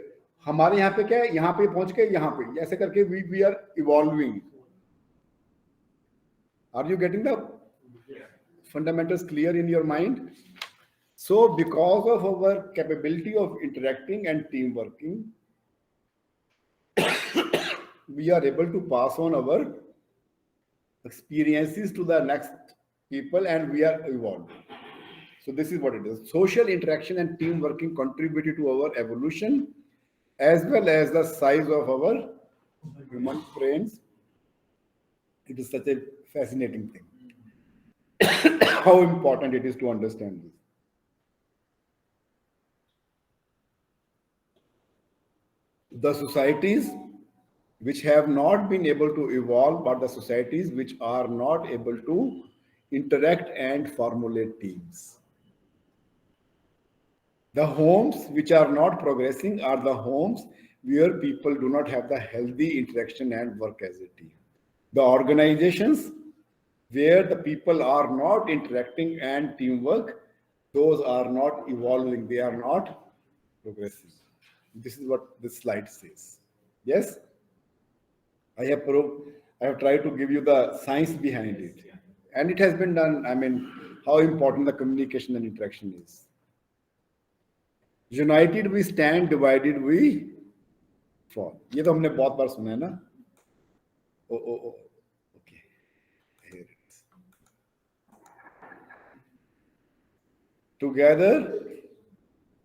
S1: हमारे यहाँ पे क्या है, यहाँ पे पहुंच के यहाँ पे, ऐसे करके we are evolving. Are you getting the fundamentals clear in your mind? So because of our capability of interacting and team working, we are able to pass on our experiences to the next people and we are evolving. So this is what it is. Social interaction and team working contributed to our evolution as well as the size of our human brains. It is such a fascinating thing. How important it is to understand this. The societies which have not been able to evolve are the societies which are not able to interact and formulate teams. The homes which are not progressing are the homes where people do not have the healthy interaction and work as a team. The organizations where the people are not interacting and teamwork, those are not evolving, they are not progressing. This is what this slide says. Yes? I have tried to give you the science behind it. And it has been done. I mean, how important the communication and interaction is. United we stand, divided we fall. ये तो हमने बहुत बार सुना है ना? Okay. Here it is. Together,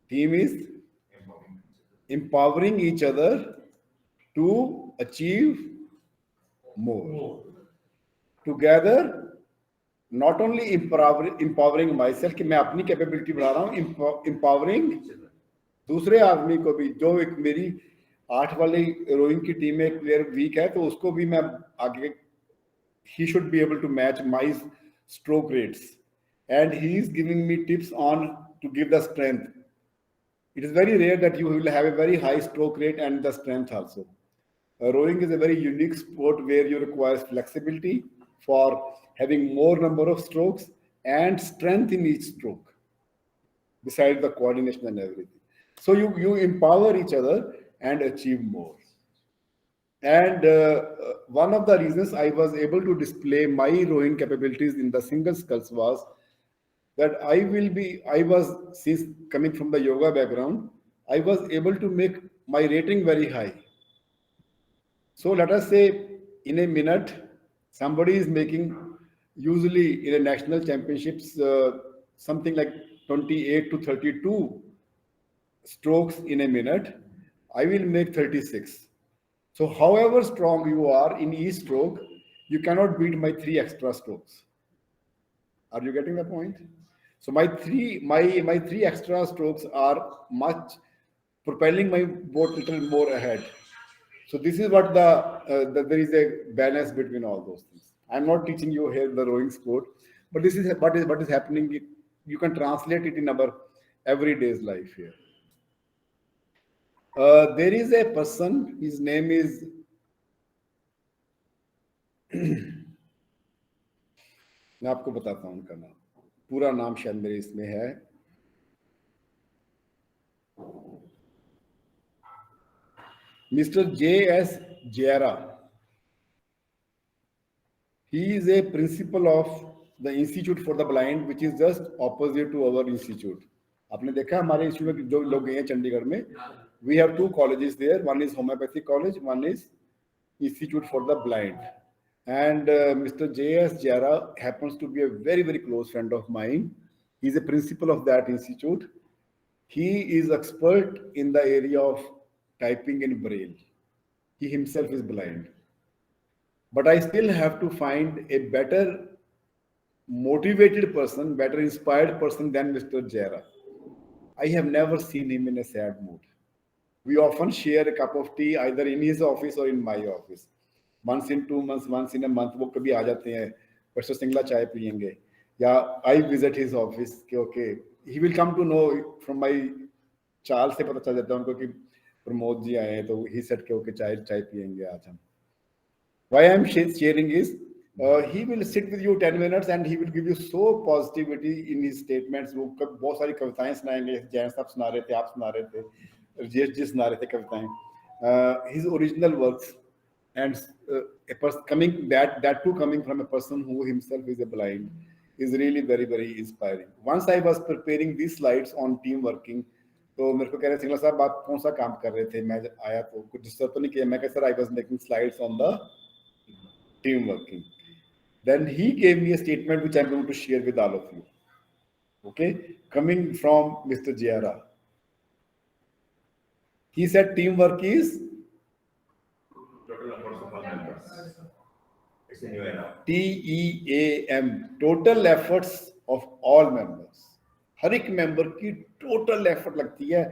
S1: team is empowering each other to achieve more. Together, not only empowering myself कि मैं अपनी capability बढ़ा रहा हूँ, empowering दूसरे आदमी को भी, जो एक मेरी 8 वाली रोइंग की टीम में एक प्लेयर वीक है तो उसको भी मैं आगे, he should be able to match my stroke rates and he is giving me tips on to give the strength. It is very rare that you will have a very high stroke rate and the strength also. Rowing is a very unique sport where you require flexibility for having more number of strokes and strength in each stroke, besides the coordination and everything. So you empower each other and achieve more. And one of the reasons I was able to display my rowing capabilities in the single sculls was that I was, since coming from the yoga background, I was able to make my rating very high. So let us say in a minute, somebody is making, usually in a national championships, something like 28 to 32 strokes in a minute. I will make 36. So however strong you are in each stroke, you cannot beat my three extra strokes. Are you getting the point? So my three extra strokes are much propelling my boat little more ahead. So this is what there is a balance between all those things. I'm not teaching you here the rowing sport, but this is what is happening. You can translate it in our everyday's life here. There is a person. His name is मैं आपको बताता हूँ उनका नाम. पूरा नाम शायद मेरे इसमें है. Mr. J.S. Jera. He is a principal of the Institute for the Blind, which is just opposite to our institute. आपने देखा हमारे इंस्टीट्यूट में जो लोग गए हैं चंडीगढ़ में, we have two colleges there. One is homeopathic college, one is Institute for the Blind. And Mr. J.S. Jara happens to be a very, very close friend of mine. He's a principal of that institute. He is expert in the area of typing in Braille. He himself is blind. But I still have to find a better motivated person, better inspired person than Mr. Jara. I have never seen him in a sad mood. We often share a cup of tea either in his office or in my office. Once in 2 months, once in a month, वो कभी आ जाते हैं, Mr. Singla चाय पियेंगे, या I visit his office कि okay, he will come to know from my चाल से पता चल जाता है उनको कि प्रमोद जी आए हैं, तो he said कि okay चाय पियेंगे आज हम. Why I am sharing is he will sit with you 10 minutes and he will give you so positivity in his statements. वो बहुत सारी कविताएं सुनाएंगे, जैन साहब सुना रहे थे, आप सुना रहे थे, रजेश जी सुना रहे थे कविताएं. His original works, and a person coming that too coming from a person who himself is a blind, is really very, very inspiring. Once I was preparing these slides on team working, तो मेरे को कह रहे सिंगला साहब आप कौन सा काम कर रहे थे. मैं आया तो कुछ डिस्टर्ब तो नहीं किया. मैं कह sir I was making slides on the team working. Then he gave me a statement which I'm going to share with all of you. Okay, coming from Mr. Jara. He said teamwork is
S2: Total efforts of all members. It's a new era.
S1: TEAM, total efforts of all members. हर एक member की total effort लगती है,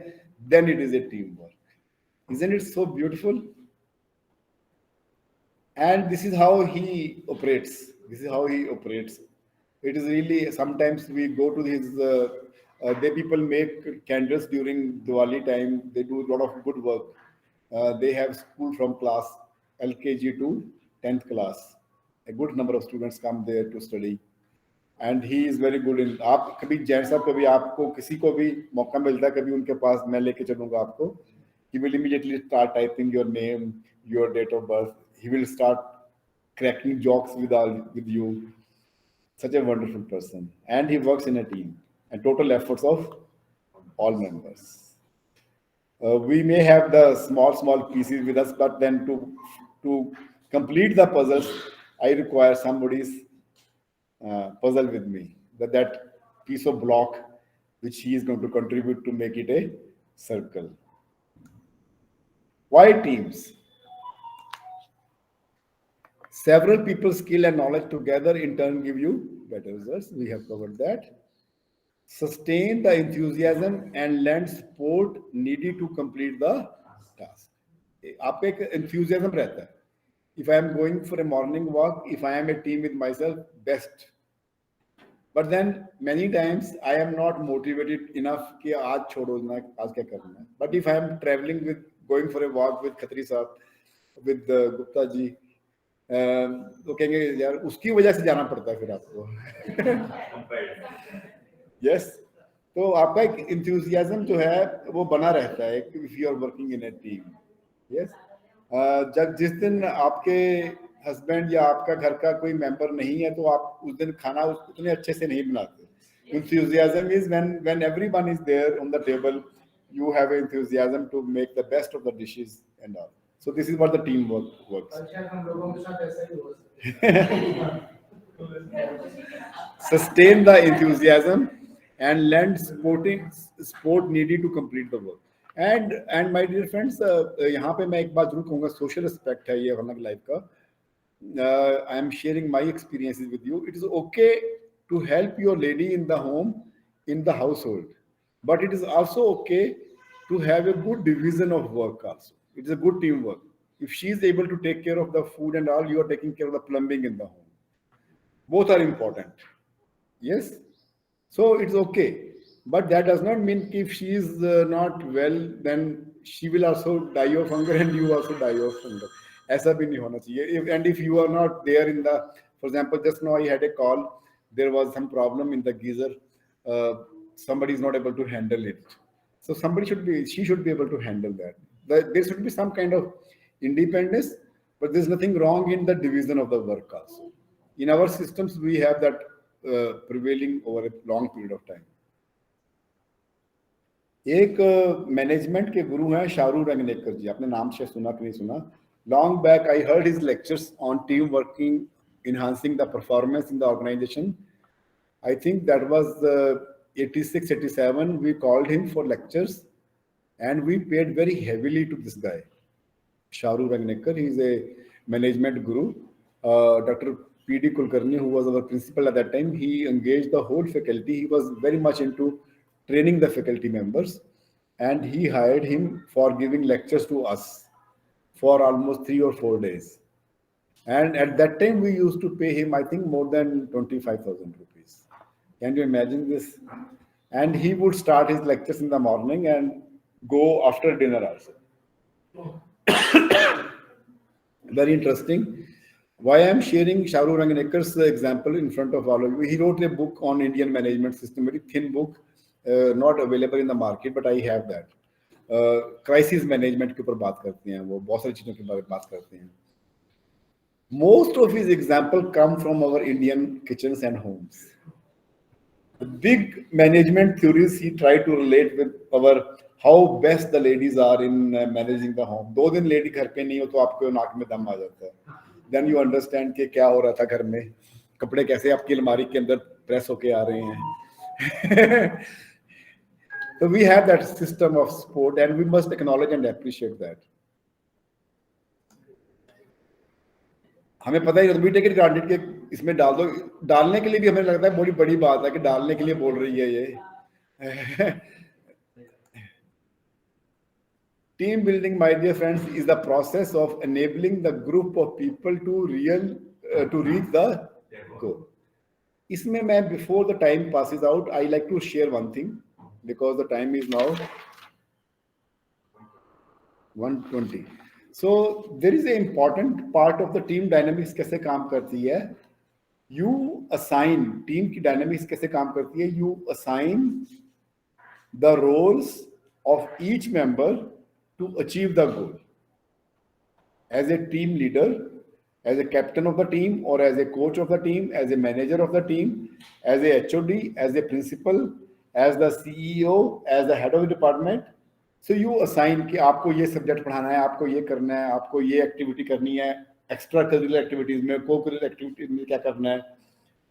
S1: then it is a teamwork. Isn't it so beautiful? And this is how he operates. This is how he operates. It is really, sometimes we go to his, they people make candles during Diwali time. They do a lot of good work. They have school from class LKG to 10th class. A good number of students come there to study. And he is very good in, आप कभी जैन साहब कभी आपको किसी को भी मौका मिलता है कभी उनके पास मैं लेके चलूंगा आपको. He will immediately start typing your name, your date of birth. He will start cracking jokes with you. Such a wonderful person. And he works in a team. And total efforts of all members. We may have the small pieces with us, but then to complete the puzzles, I require somebody's puzzle with me. That piece of block which he is going to contribute to make it a circle. Why teams? Several people's skill and knowledge together in turn give you better results. We have covered that. Sustain the enthusiasm and lend support needed to complete the task. आप एक enthusiasm रहता है. If I am going for a morning walk, if I am a team with myself, best. But then many times I am not motivated enough कि आज छोड़ो ना, आज क्या करना है. But if I am traveling with, going for a walk with Khatri साहब, with Gupta जी, तो कहेंगे यार उसकी वजह से जाना पड़ता है फिर आपको. Yes. तो आपका एक enthusiasm जो है वो बना रहता है if you are working in a team. Yes. जब जिस दिन आपके हस्बैंड या आपका घर का कोई मेंबर नहीं है तो आप उस दिन खाना उतने अच्छे से नहीं बनाते. Enthusiasm is when everyone is there on the table, you have enthusiasm to make the best of the dishes and all. So this is what the teamwork works. Sustain the enthusiasm and lend support needed to complete the work. And my dear friends, यहाँ पे मैं एक बात जरूर कहूँगा, social aspect है ये हमारी life का. I am sharing my experiences with you. It is okay to help your lady in the home, in the household, but it is also okay to have a good division of work also. It is a good teamwork. If she is able to take care of the food and all, you are taking care of the plumbing in the home. Both are important. Yes. So it's okay. But that does not mean if she is not well, then she will also die of hunger and you also die of hunger. ऐसा भी नहीं होना चाहिए. And if you are not there in the, for example, just now I had a call, there was some problem in the geyser. Somebody is not able to handle it. So she should be able to handle that. There should be some kind of independence, but there's nothing wrong in the division of the work also. In our systems, we have that prevailing over a long period of time. एक management के गुरु हैं शाहरुख रंगनेकर जी, आपने नाम शायद सुना कि नहीं सुना. Long back I heard his lectures on team working, enhancing the performance in the organization. I think that was 86, 87. We called him for lectures and we paid very heavily to this guy, Shahrukh Rangnecker. He is a management guru. Dr. P.D. Kulkarni, who was our principal at that time, he engaged the whole faculty. He was very much into training the faculty members, and he hired him for giving lectures to us for almost 3 or 4 days. And at that time, we used to pay him, I think, more than 25,000 rupees. Can you imagine this? And he would start his lectures in the morning and go after dinner also. Very interesting. Why I am sharing Shahrukh Rangnekkar's example in front of all of you. He wrote a book on Indian management system, very thin book, not available in the market, but I have that. Crisis management के ऊपर बात करते हैं वो, बहुत सारी चीजों के बारे में बात करते हैं. Most of his example come from our Indian kitchens and homes. The big management theories he tried to relate with our how best the ladies are in managing the home. 2 दिन लेडी घर पे नहीं हो तो आपको नाक में दम आ जाता है. Then you understand कि क्या हो रहा था घर में, कपड़े कैसे आपकी अलमारी के अंदर प्रेस होके आ रहे हैं. So we have that system of support and we must acknowledge and appreciate that. हमें पता है we take it granted कि इसमें डाल दो, डालने के लिए भी हमें लगता है बड़ी बड़ी बात है कि डालने के लिए बोल रही है ये. Team building, my dear friends, is the process of enabling the group of people to reach the goal. इसमें मैं before the time passes out, I like to share one thing because the time is now 1:20. So there is an important part of the team dynamics कैसे काम करती है. You assign team की dynamics कैसे काम करती है. You assign the roles of each member to achieve the goal. As a team leader, as a captain of the team, or as a coach of the team, as a manager of the team, as a HOD, as a principal, as the CEO, as the head of the department. So you assign कि आपको ये subject पढ़ाना है, आपको ये करना है, आपको ये activity करनी है, extra curricular activities में, co-curricular activities में क्या करना है.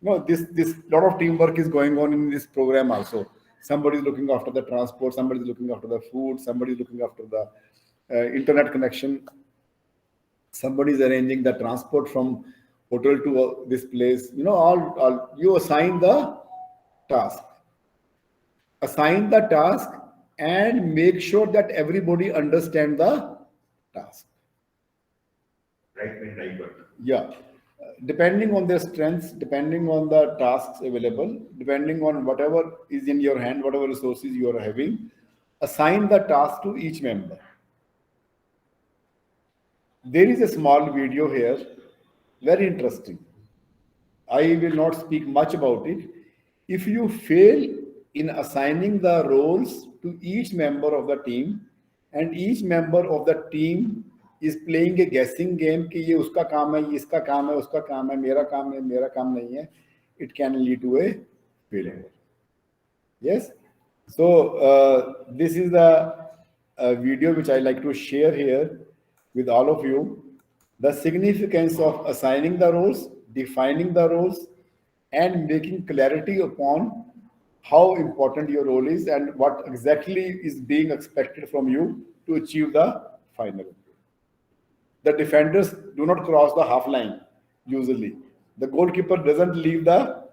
S1: No, this lot of teamwork is going on in this program also. Somebody is looking after the transport, somebody is looking after the food, somebody is looking after the internet connection, somebody is arranging the transport from hotel to this place. You know, all you assign the task. Assign the task and make sure that everybody understand the task.
S2: Right man, right work.
S1: Yeah. Depending on their strengths, depending on the tasks available, depending on whatever is in your hand, whatever resources you are having, assign the task to each member. There is a small video here, very interesting. I will not speak much about it. If you fail in assigning the roles to each member of the team, and each member of the team is playing a guessing game कि ये उसका काम है, ये इसका काम है, उसका काम है, मेरा काम है, मेरा काम नहीं है, it can lead to a failure. Yes. So this is the video which I like to share here with all of you. The significance of assigning the roles, defining the roles, and making clarity upon how important your role is and what exactly is being expected from you to achieve the final. The defenders do not cross the half line usually. The goalkeeper doesn't leave the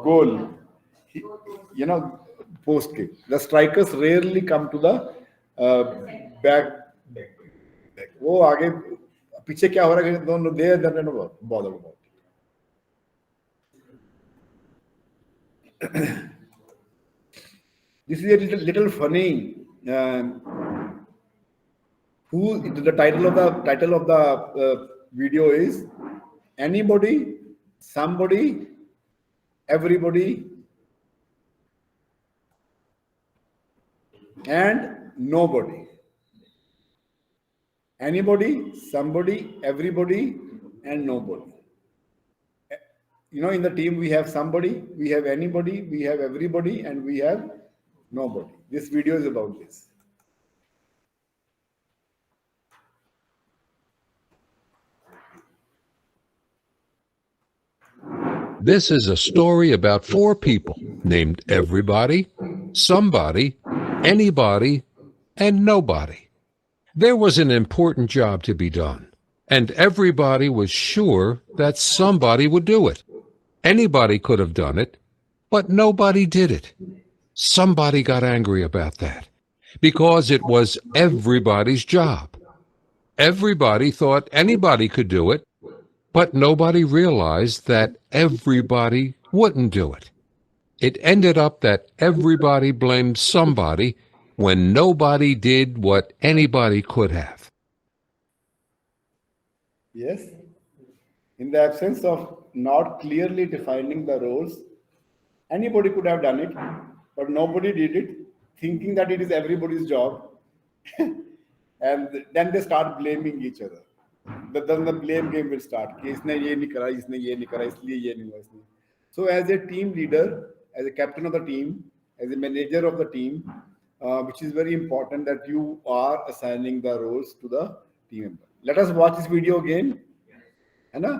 S1: goal. You know, post kick. The strikers rarely come to the back. वो आगे पीछे क्या हो रहा है दोनों they don't know bother about it. This is a little funny. Who the title of the video is anybody, somebody, everybody, and nobody. Anybody, somebody, everybody, and nobody. You know, in the team we have somebody, we have anybody, we have everybody, and we have nobody. This video is about this.
S7: This is a story about four people named everybody, somebody, anybody, and nobody. There was an important job to be done, and everybody was sure that somebody would do it. Anybody could have done it, but nobody did it. Somebody got angry about that because it was everybody's job. Everybody thought anybody could do it, but nobody realized that everybody wouldn't do it. It ended up that everybody blamed somebody when nobody did what anybody could have.
S1: Yes. In the absence of not clearly defining the roles, anybody could have done it, but nobody did it, thinking that it is everybody's job. And then they start blaming each other. Then the blame game will start. कि इसने ये नहीं करा, इसने ये नहीं करा, इसलिए ये नहीं हुआ इसने. So as a team leader, as a captain of the team, as a manager of the team, which is very important that you are assigning the roles to the team member. Let us watch this video again. है ना?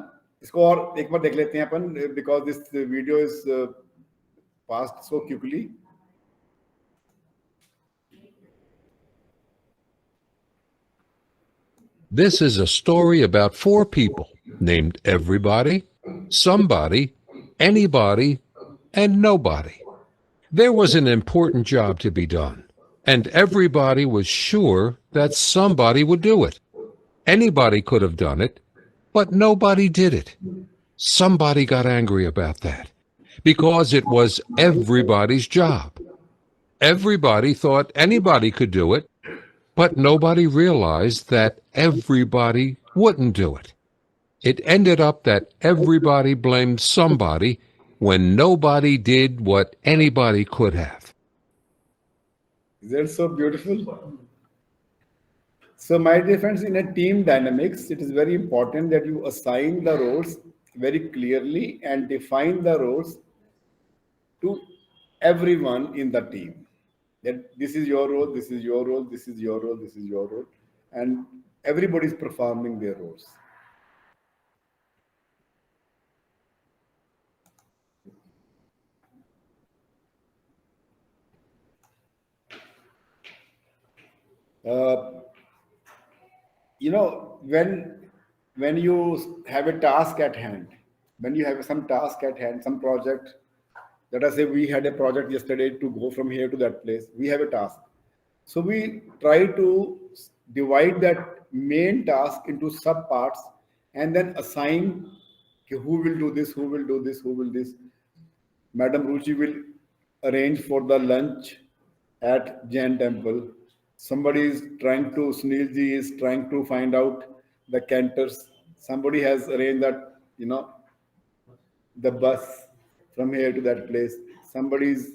S1: इसको और एक बार देख लेते हैं अपन because this video is passed so quickly.
S7: This is a story about four people named everybody, somebody, anybody, and nobody. There was an important job to be done, and everybody was sure that somebody would do it. Anybody could have done it, but nobody did it. Somebody got angry about that because it was everybody's job. Everybody thought anybody could do it, but nobody realized that everybody wouldn't do it. It ended up that everybody blamed somebody when nobody did what anybody could have.
S1: Is that so beautiful? So my dear friends, in a team dynamics, it is very important that you assign the roles very clearly and define the roles to everyone in the team. That this is your role, this is your role, this is your role, this is your role, and everybody is performing their roles. You know, when you have a task at hand, when you have some task at hand, some project, let us say we had a project yesterday to go from here to that place, we have a task. So we try to divide that main task into sub parts and then assign who will do this, who will do this, who will this. Madam Ruchi will arrange for the lunch at Jain temple. Somebody is trying to, Sunil ji is trying to find out the cantors. Somebody has arranged that, you know, the bus from here to that place. Somebody is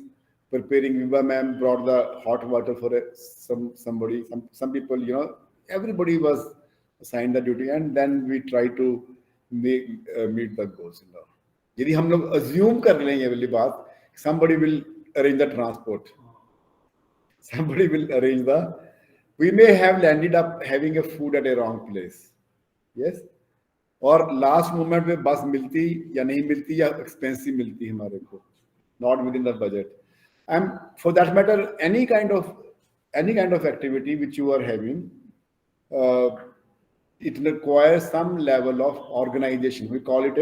S1: preparing. Viva ma'am brought the hot water for somebody. Some people, you know, everybody was assigned the duty, and then we try to meet the goals. यदि हम लोग assume कर लें ये वाली बात, somebody will arrange the transport, somebody will arrange the, we may have landed up having a food at a wrong place, yes, और last moment में बस मिलती या नहीं मिलती या एक्सपेंसिव मिलती हमारे को, not within the budget. And for that matter, any kind of activity which you are having, it requires some level of organization. We call it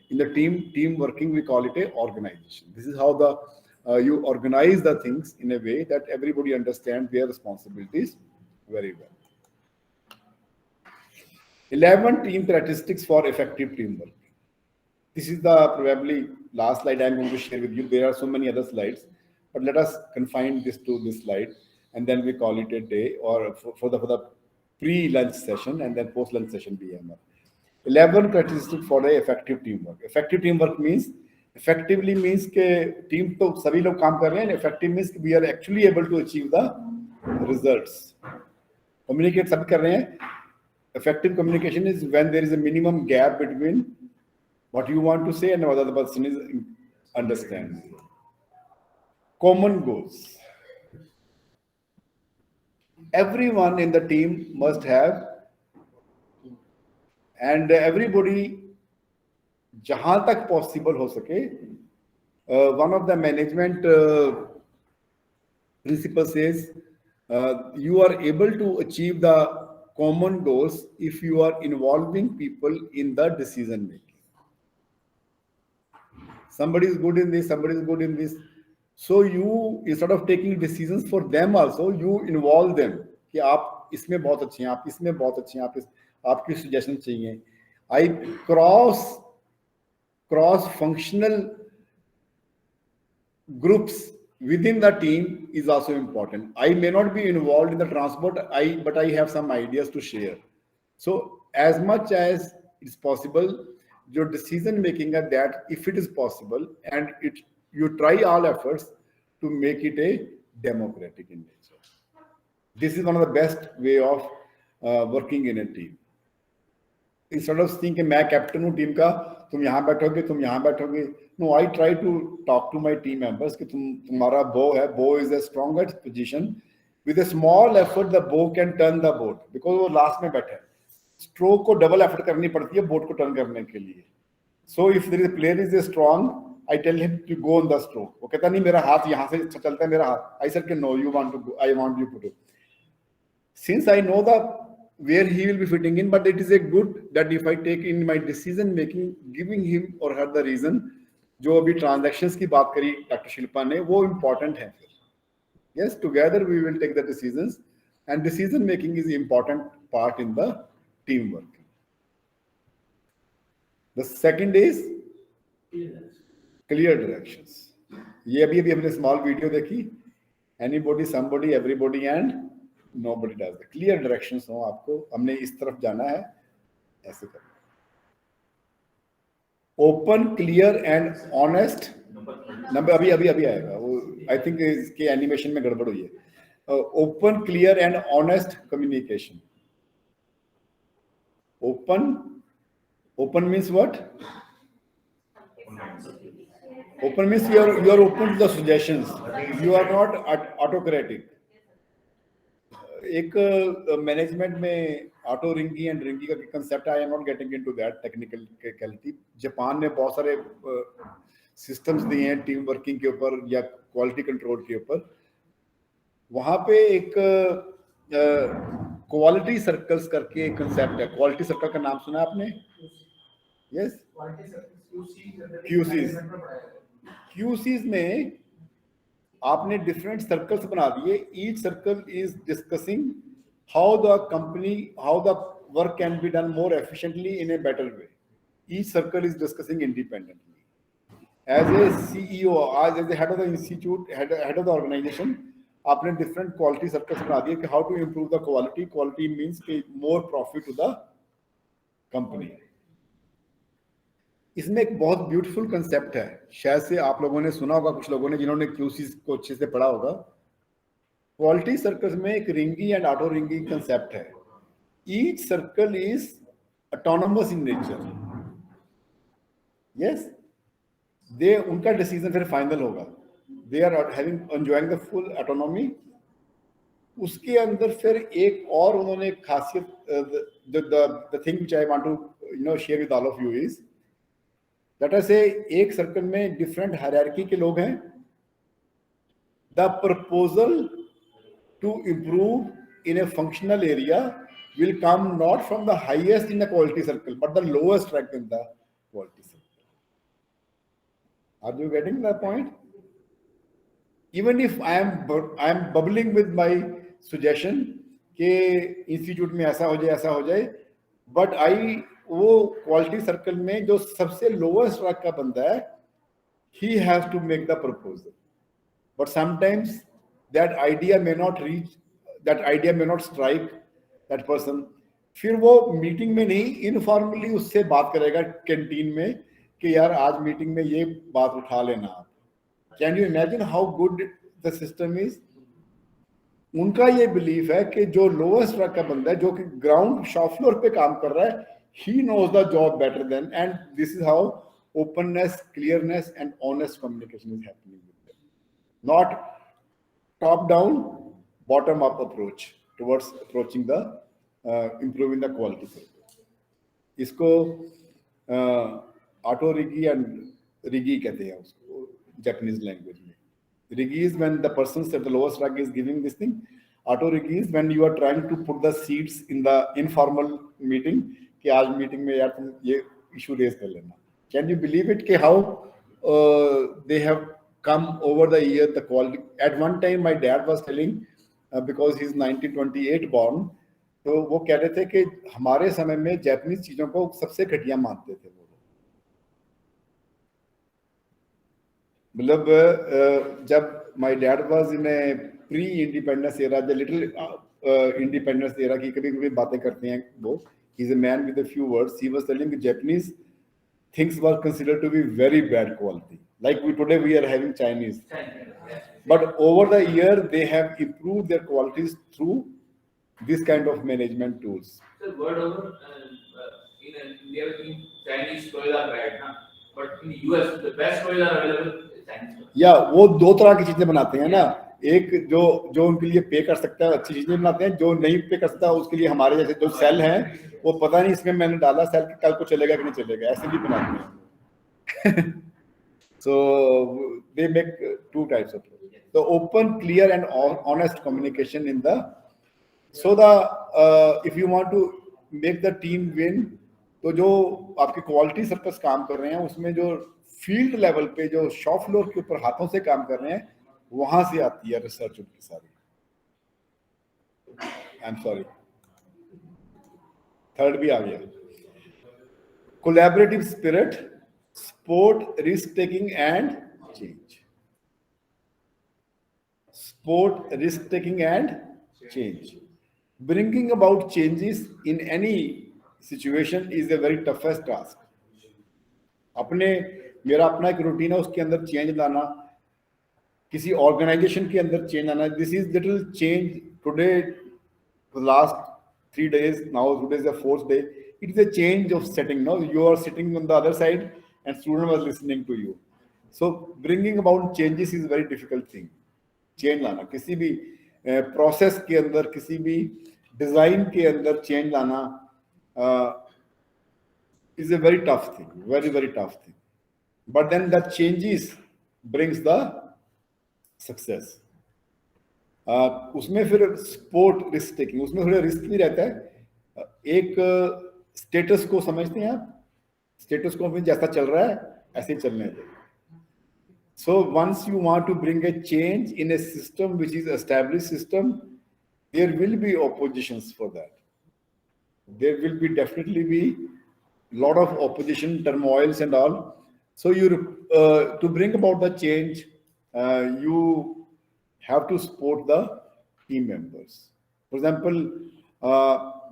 S1: in the team working, we call it a organization. This is how you organize the things in a way that everybody understands their responsibilities very well. 11 team characteristics for effective teamwork. This is the probably last slide I'm going to share with you. There are so many other slides, but let us confine this to this slide, and then we call it a day, or for the pre-lunch session and then post-lunch session BMR. 11 characteristics for the effective teamwork. Effective teamwork means, effectively means के team तो सभी लोग काम कर रहे हैं. Effective means we are actually able to achieve the results. Communicate सभी कर रहे हैं. Effective communication is when there is a minimum gap between what you want to say and what the other person is understanding. Common goals. Everyone in the team must have, and everybody, जहां तक possible हो सके, one of the management principles says you are able to achieve the common goals if you are involving people in the decision making. Somebody is good in this, somebody is good in this. So you, instead of taking decisions for them also, you involve them. कि आप इसमें बहुत अच्छे हैं, आप इसमें बहुत अच्छे हैं, आपकी suggestion चाहिए. I cross-functional groups within the team is also important. I may not be involved in the transport, but I have some ideas to share. So as much as it's possible, your decision making at that, if it is possible, and you try all efforts to make it a democratic in nature. This is one of the best way of working in a team. Instead of thinking मैं captain हूँ team का, तुम यहाँ बैठोगे, तुम यहाँ बैठोगे. No, I try to talk to my team members कि तुम्हारा bow is the strongest position. With a small effort, the bow can turn the boat because वो last में बैठा है. Stroke को double effort करनी पड़ती है boat को turn करने के लिए. So if there is a player is strong, I tell him to go on the stroke. वो कहता नहीं मेरा हाथ यहाँ से चलता है मेरा हाथ. I said कि no, you want to go. I want you to do. Since I know where he will be fitting in, but it is a good that if I take in my decision making, giving him or her the reason, जो अभी transactions की बात करी doctor Shilpa ने, वो important है. Yes, together we will take the decisions, and decision making is important part in the teamwork. The second is clear directions. ये अभी हमने small video देखी. Anybody, somebody, everybody, and nobody does. The clear directions हो आपको, हमने इस तरफ जाना है, ऐसे करना. Open, clear and honest. Number अभी आएगा. वो I think इसके animation में गड़बड़ हुई है. Open, clear and honest communication. Open means what? Open means you are open to the suggestions. You are not autocratic. एक मैनेजमेंट में ऑटो रिंगी एंड रिंगी का concept I am not getting into that technicality. Japan ने बहुत सारे systems दिए हैं team working के ऊपर या क्वालिटी कंट्रोल के ऊपर. वहां पे एक क्वालिटी सर्कल्स करके एक कंसेप्ट है. क्वालिटी सर्कल का नाम सुना आपने? यस, क्यूसीज में आपने डिफरेंट सर्कल्स बना दिए. Each circle is discussing how the company, how the work can be done more efficiently in a better way. Each circle is discussing independently. As a CEO, as a head of the institute, head of the organization, आपने different quality circles बना दिए कि how to improve the quality. Quality means कि more profit to the company. इसमें एक बहुत beautiful concept है, शायद से आप लोगों ने सुना होगा, कुछ लोगों ने जिन्होंने क्यूसीज को अच्छे से पढ़ा होगा. क्वालिटी सर्कल्स में एक Ringi and auto Ringi concept है. each circle is autonomous in nature. Yes, they उनका decision फिर final होगा. They are having enjoying the full autonomy. उसके अंदर फिर एक और उन्होंने खासियत, the thing which I want to share with all of you is that I say एक सर्कल में different hierarchy के लोग हैं. The proposal to improve in a functional area will come not from the highest in the quality circle, but the lowest rank in the quality circle. Are you getting the point? Even if I am bubbling with my suggestion कि institute में ऐसा हो जाए, but I वो quality circle में जो सबसे lowest rank का बंदा है, he has to make the proposal. But sometimes that idea may not reach, that idea may not strike that person. फिर वो मीटिंग में नहीं, इनफॉर्मली उससे बात करेगा कैंटीन में कि यार आज मीटिंग में ये बात उठा लेना आप. Can you imagine how good the system is? उनका ये बिलीफ है कि जो लोएस्ट रैंक का बंदा है, जो कि ग्राउंड शॉप फ्लोर पे काम कर रहा है, he knows the job better than, and this is how openness, clearness and honest communication is happening with them. Not top down, bottom up approach towards approaching the improving the quality service. इसको auto rigi and rigi कहते हैं उसको Japanese language में. Rigi is when the person at the lowest rank is giving this thing. Auto rigi is when you are trying to put the seats in the informal meeting कि आज meeting में यार तुम ये issue raise कर लेना. Can you believe it कि how they have come over the year the quality. At one time my dad was telling because he's 1928 born, तो वो कह रहे थे कि हमारे समय में जापानीज चीजों को सबसे घटिया मानते थे वो. मतलब जब my dad was in a pre-independence era, the little independence era की कभी-कभी बातें करते हैं वो. He's a man with a few words. He was telling the Japanese things were considered to be very bad quality. Like today we are having Chinese. But over the year they have improved their qualities through this kind of management tools.
S8: Sir, word over in India, Chinese toys are bad, na? But in the US, the best toys are available in Chinese toys.
S1: Yeah, वो दो तरह की चीजें बनाते हैं ना. एक जो उनके लिए पे कर सकता है अच्छी चीजें बनाते हैं, जो नहीं पे कर सकता उसके लिए हमारे जैसे जो सेल हैं वो पता नहीं इसमें मैंने डाला सेल कल को चलेगा कि नहीं चलेगा, ऐसे भी बनाते हैं. So they make two types of the open, clear and honest communication in the, so the if you want to make the team win, तो जो आपके क्वालिटी सर्कल्स काम कर रहे हैं उसमें जो फील्ड लेवल पे जो शॉप फ्लोर के ऊपर हाथों से काम कर रहे हैं वहां से आती है रिसर्च उनकी सारी. आई एम सॉरी, थर्ड भी आ गया. Collaborative spirit, sport, risk taking and change. Sport, risk taking and change. Bringing about changes in any situation is a very toughest task. मेरा अपना एक रूटीन है, उसके अंदर चेंज लाना, किसी ऑर्गेनाइजेशन के अंदर चेंज लाना. This is little change today, last 3 days, now today is the 4th day. It is a change of setting. Now you are sitting on the other side and student was listening to you. So bringing about changes is a very difficult thing. Change लाना किसी भी process के अंदर, किसी भी design के अंदर change लाना is a very tough thing, very very tough thing. But then that changes brings the success. उसमें फिर sport risk taking, उसमें थोड़ा risk भी रहता है. एक status को समझते हैं आप, स्टेटस को भी जैसा चल रहा है ऐसे ही चलने दो. So once you want to bring a change in a system which is established system, there will be oppositions for that. There will be definitely be lot of opposition, turmoils and all. So you to bring about the change, you have to support the team members. For example,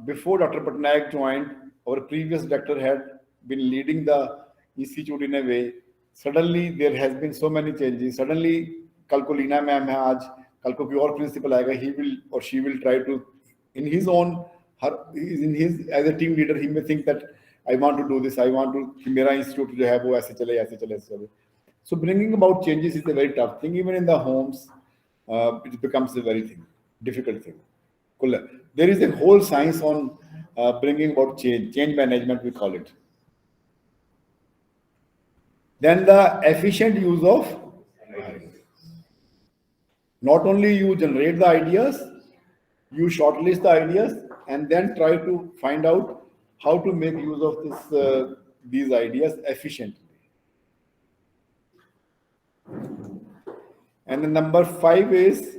S1: before Dr. Patnaik joined, our previous director had been leading the institute in a way. Suddenly there has been so many changes. Suddenly कल को Leena ma'am है, आज कल को कोई और principal आएगा, he will or she will try to in his own in his as a team leader, he may think that I want to do this, I want to कि मेरा institute जो है वो ऐसे चले ऐसे चले ऐसे चले. So bringing about changes is a very tough thing. Even in the homes, it becomes a very difficult thing. Cool. There is a whole science on bringing about change management, we call it. Then the efficient use of ideas. Not only you generate the ideas, you shortlist the ideas and then try to find out how to make use of these ideas efficiently. And the number 5 is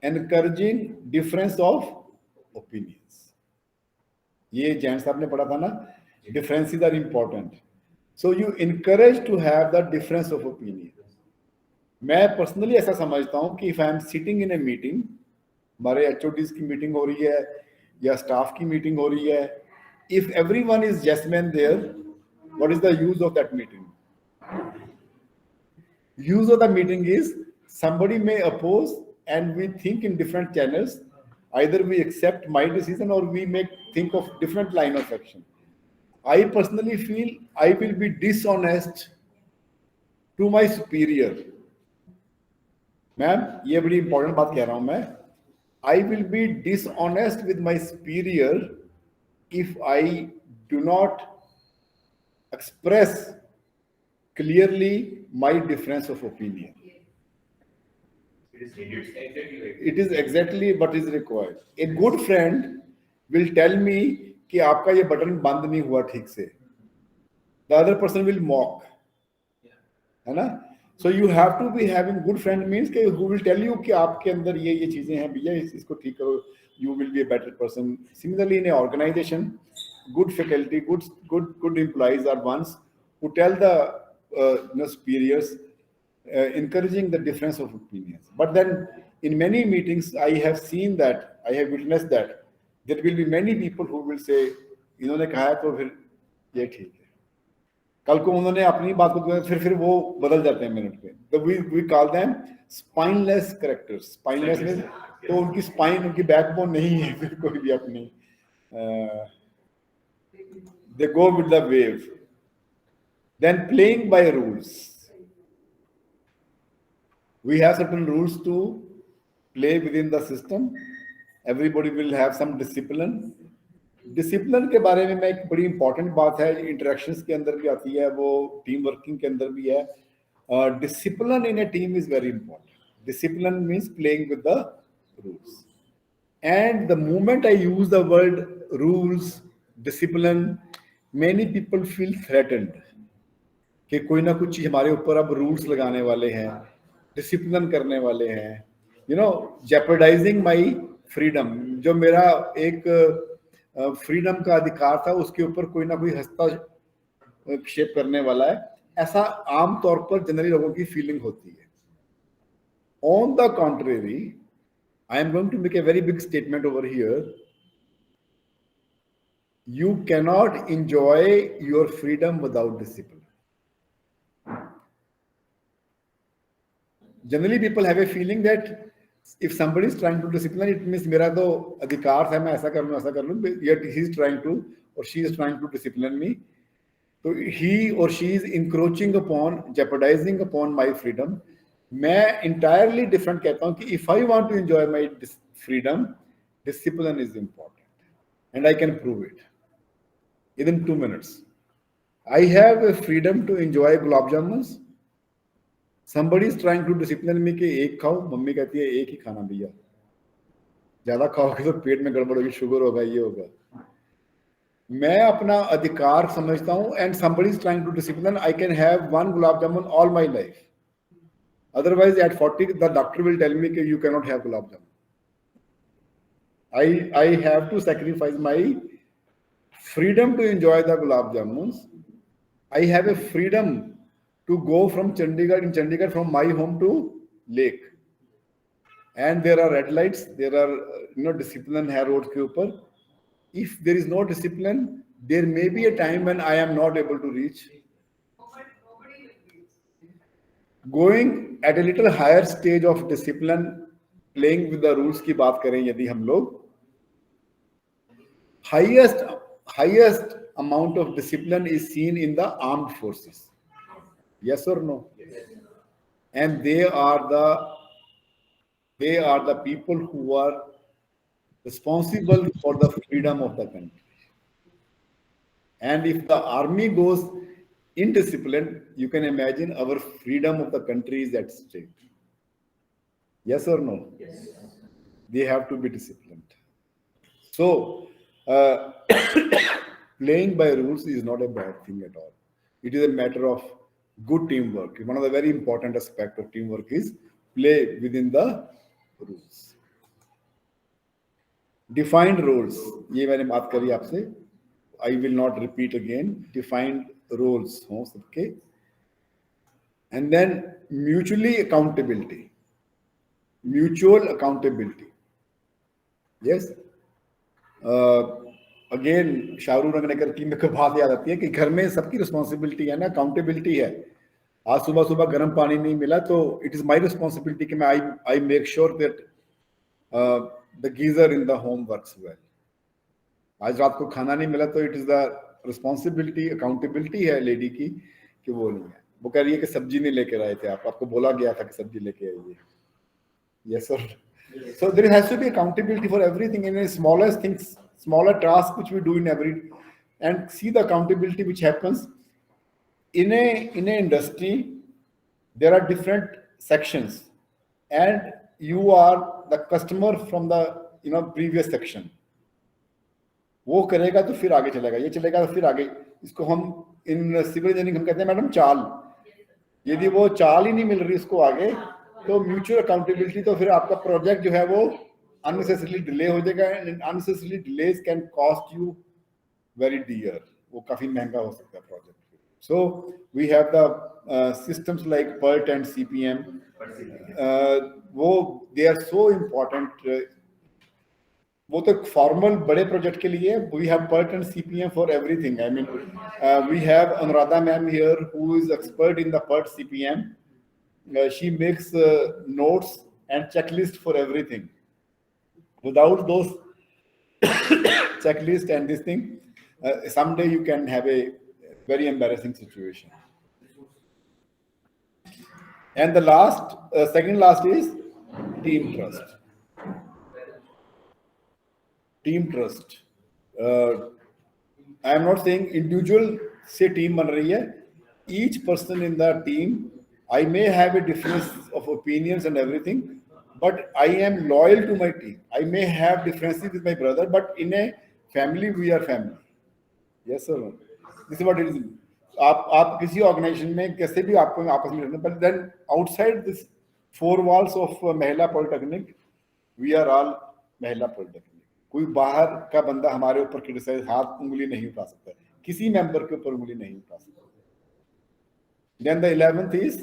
S1: encouraging difference of opinions. ये जैन साहब ने पढ़ा था ना, differences are important. So you encourage to have the difference of opinion. मैं personally ऐसा समझता हूँ कि if I am sitting in a meeting, हमारे HODs की मीटिंग हो रही है या स्टाफ की मीटिंग हो रही है, if everyone is yes man there, what is the use of that meeting? Use of the meeting is somebody may oppose and we think in different channels. Either we accept my decision or we may think of different line of action. I personally feel I will be dishonest to my superior. Ma'am ये बड़ी important बात कह रहा हूं मैं. I will be dishonest with my superior if I do not express clearly my difference of opinion. It is exactly what is required. A good friend will tell me कि आपका ये बटन बंद नहीं हुआ ठीक से. The other person will mock. है ना? So you have to be having good friend means कि who will tell you कि आपके अंदर ये चीजें हैं भैया इसको ठीक करो. You will be a better person. Similarly, in an organization, good faculty, good employees are ones who tell the superiors, encouraging the difference of opinions. But then, in many meetings, I have seen that, I have witnessed that there will be many people who will say, इन्होंने कहा है तो फिर ये ठीक है. कल को उन्होंने अपनी बात को फिर वो बदल जाते हैं मिनट पे. तो we call them spineless characters. Spineless means तो उनकी spine, उनकी backbone नहीं है फिर कोई भी अपनी. They go with the wave. Then playing by rules. We have certain rules to play within the system. Everybody will have some discipline. Discipline के बारे में एक बड़ी इंपॉर्टेंट बात है, इंटरेक्शंस के अंदर भी आती है, वो टीम वर्किंग के अंदर भी है. Discipline in A team is very important. Discipline means playing with the rules. And the moment I use the word rules, discipline, many people feel threatened कि कोई ना कुछ हमारे ऊपर अब रूल्स लगाने वाले हैं, डिसिप्लिन करने वाले हैं, जेपरडाइजिंग माई फ्रीडम. जो मेरा एक फ्रीडम का अधिकार था उसके ऊपर कोई ना कोई हस्तक्षेप करने वाला है, ऐसा आमतौर पर जनरली लोगों की फीलिंग होती है. On the contrary, I am going to make a very big statement over here. You cannot enjoy your freedom without discipline. Generally, people have a feeling that if somebody is trying to discipline, it means मेरा तो अधिकार है, मैं ऐसा कर लूँ, yet he is trying to or she is trying to discipline me. So he or she is encroaching upon, jeopardizing upon my freedom. मैं entirely different कहता हूँ कि if I want to enjoy my freedom, discipline is important, and I can prove it within 2 minutes. I have a freedom to enjoy gulab jamuns. Somebody is trying to discipline me कि एक खाओ, mummy कहती है एक ही खाना भैया, ज्यादा खाओगे तो पेट में गड़बड़ होगी, शुगर होगा, ये होगा. मैं अपना अधिकार समझता हूँ. And somebody is trying to discipline, I can have one gulab jamun all my life. Otherwise, at 40, the doctor will tell me that you cannot have gulab jamun. I have to sacrifice my freedom to enjoy the gulab jamuns. I have a freedom to go from Chandigarh, from my home to lake. And there are red lights, there are discipline है road के ऊपर. If there is no discipline, there may be a time when I am not able to reach. Going at a little higher stage of discipline, playing with the rules की बात करें यदि हम लोग, highest amount of discipline is seen in the armed forces. Yes or no? And they are the people who are responsible for the freedom of the country. And if the army goes indisciplined, you can imagine our freedom of the country is at stake. Yes or no? Yes. They have to be disciplined. So, playing by rules is not a bad thing at all. It is a matter of good teamwork. One of the very important aspects of teamwork is play within the rules. Defined roles. ये मैंने बात करी आपसे. I will not repeat again. Defined roles हो सबके. And then mutually accountability. Mutual accountability. Yes. Again Shahrukh Ranganekar की मेरे को बात याद आती है कि घर में सबकी रिस्पॉन्सिबिलिटी है ना, अकाउंटेबिलिटी है. आज सुबह सुबह गर्म पानी नहीं मिला तो इट इज माय रिस्पॉन्सिबिलिटी कि मैं I make sure that the geyser in the home works well. आज रात को खाना नहीं मिला तो it is the responsibility, accountability है लेडी की कि वो नहीं है. वो कह रही है कि सब्जी नहीं लेकर आए थे आप, आपको बोला गया था कि सब्जी लेके आइए. Yes sir. So there has to be accountability for everything in the smallest things, smaller tasks which we do in every, and see the accountability which happens in a industry. There are different sections, and you are the customer from the previous section. वो करेगा तो फिर आगे चलेगा, ये चलेगा तो फिर आगे. इसको हम इन सिविल इंजीनियरिंग हम कहते हैं मैडम चाल. यदि वो चाल ही नहीं मिल रही उसको आगे, तो म्यूचुअल अकाउंटेबिलिटी, तो फिर आपका प्रोजेक्ट जो है वो अननेसेसरली डिले हो जाएगा. And unnecessarily delays can cost you very dear. वो काफी महंगा हो सकता है project. So we have the systems like PERT and CPM. वो दे आर सो इम्पोर्टेंट. वो तो फॉर्मल बड़े प्रोजेक्ट के लिए. We have PERT and CPM for everything. I mean we have Anuradha ma'am here who is expert in the PERT CPM. She makes notes and checklist for everything. Without those checklist and this thing, someday you can have a very embarrassing situation. And the last, second last is team trust. Team trust. I am not saying individual से team बन रही है. Each person in the team, I may have a difference of opinions and everything, but I am loyal to my team. I may have differences with my brother, but in a family, we are family. Yes or no? This is what it is. आप किसी organisation में कैसे भी आपको आपस में रहना, but then outside this four walls of महिला पॉलिटेक्निक, we are all महिला पॉलिटेक्निक. कोई बाहर का बंदा हमारे ऊपर क्रिटिसाइज हाथ उंगली नहीं उठा सकता, किसी मेंबर के ऊपर उंगली नहीं उठा सकता. Then the 11th is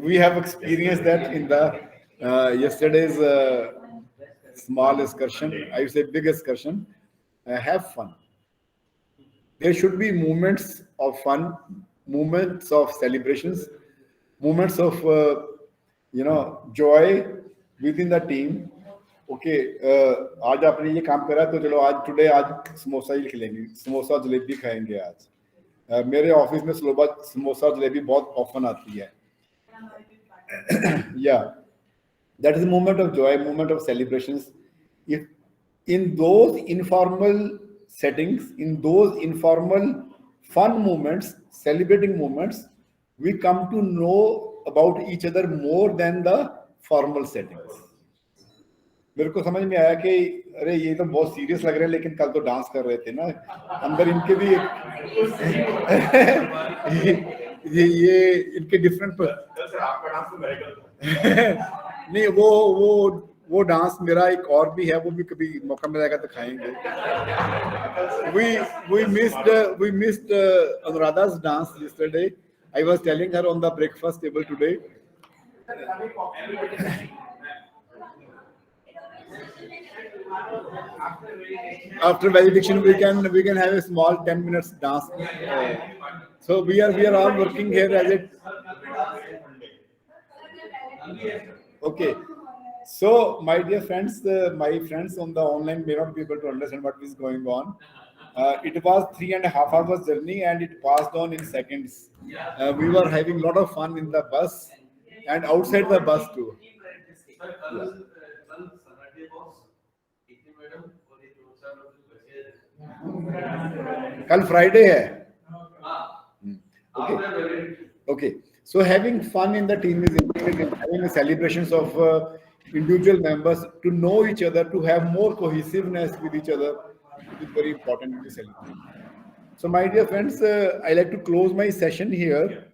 S1: we have experienced that in the yesterday's small excursion. I would say big excursion. Have fun. There should be moments of fun, moments of celebrations, moments of joy within the team. Okay, आज आपने ये काम करा तो चलो आज समोसा ही खिलेंगे, समोसा जलेबी खाएंगे आज. मेरे ऑफिस में समोसा जलेबी बहुत ऑफन आती है. Yeah, that is a moment of joy, moment of celebrations. If in those informal settings, in those informal fun moments, celebrating moments, we come to know about each other more than the formal settings. मेरे को समझ में आया कि अरे ये तो बहुत सीरियस लग रहे हैं, लेकिन कल तो डांस कर रहे थे ना, अंदर इनके भी ये इनके डिफरेंट नहीं. वो डांस मेरा एक और भी है, वो भी कभी मौका मिलेगा तो खाएंगे. we missed Anuradha's dance yesterday. I was telling her on the breakfast table today. After valediction, we can have a small 10 minutes dance. So we are all working here as it. Okay. So, my dear friends, my friends on the online may not be able to understand what is going on. It was 3.5 hours journey and it passed on in seconds. We were having a lot of fun in the bus and outside the bus too.
S8: Sir कल कल Saturday boss कितनी madam और ये 2 साल बचे
S1: कल Friday है.
S8: हाँ
S1: Okay.
S8: After very
S1: Okay. So having fun in the team is important. Having the celebrations of individual members to know each other, to have more cohesiveness with each other is very important to celebrate. So my dear friends, I like to close my session here.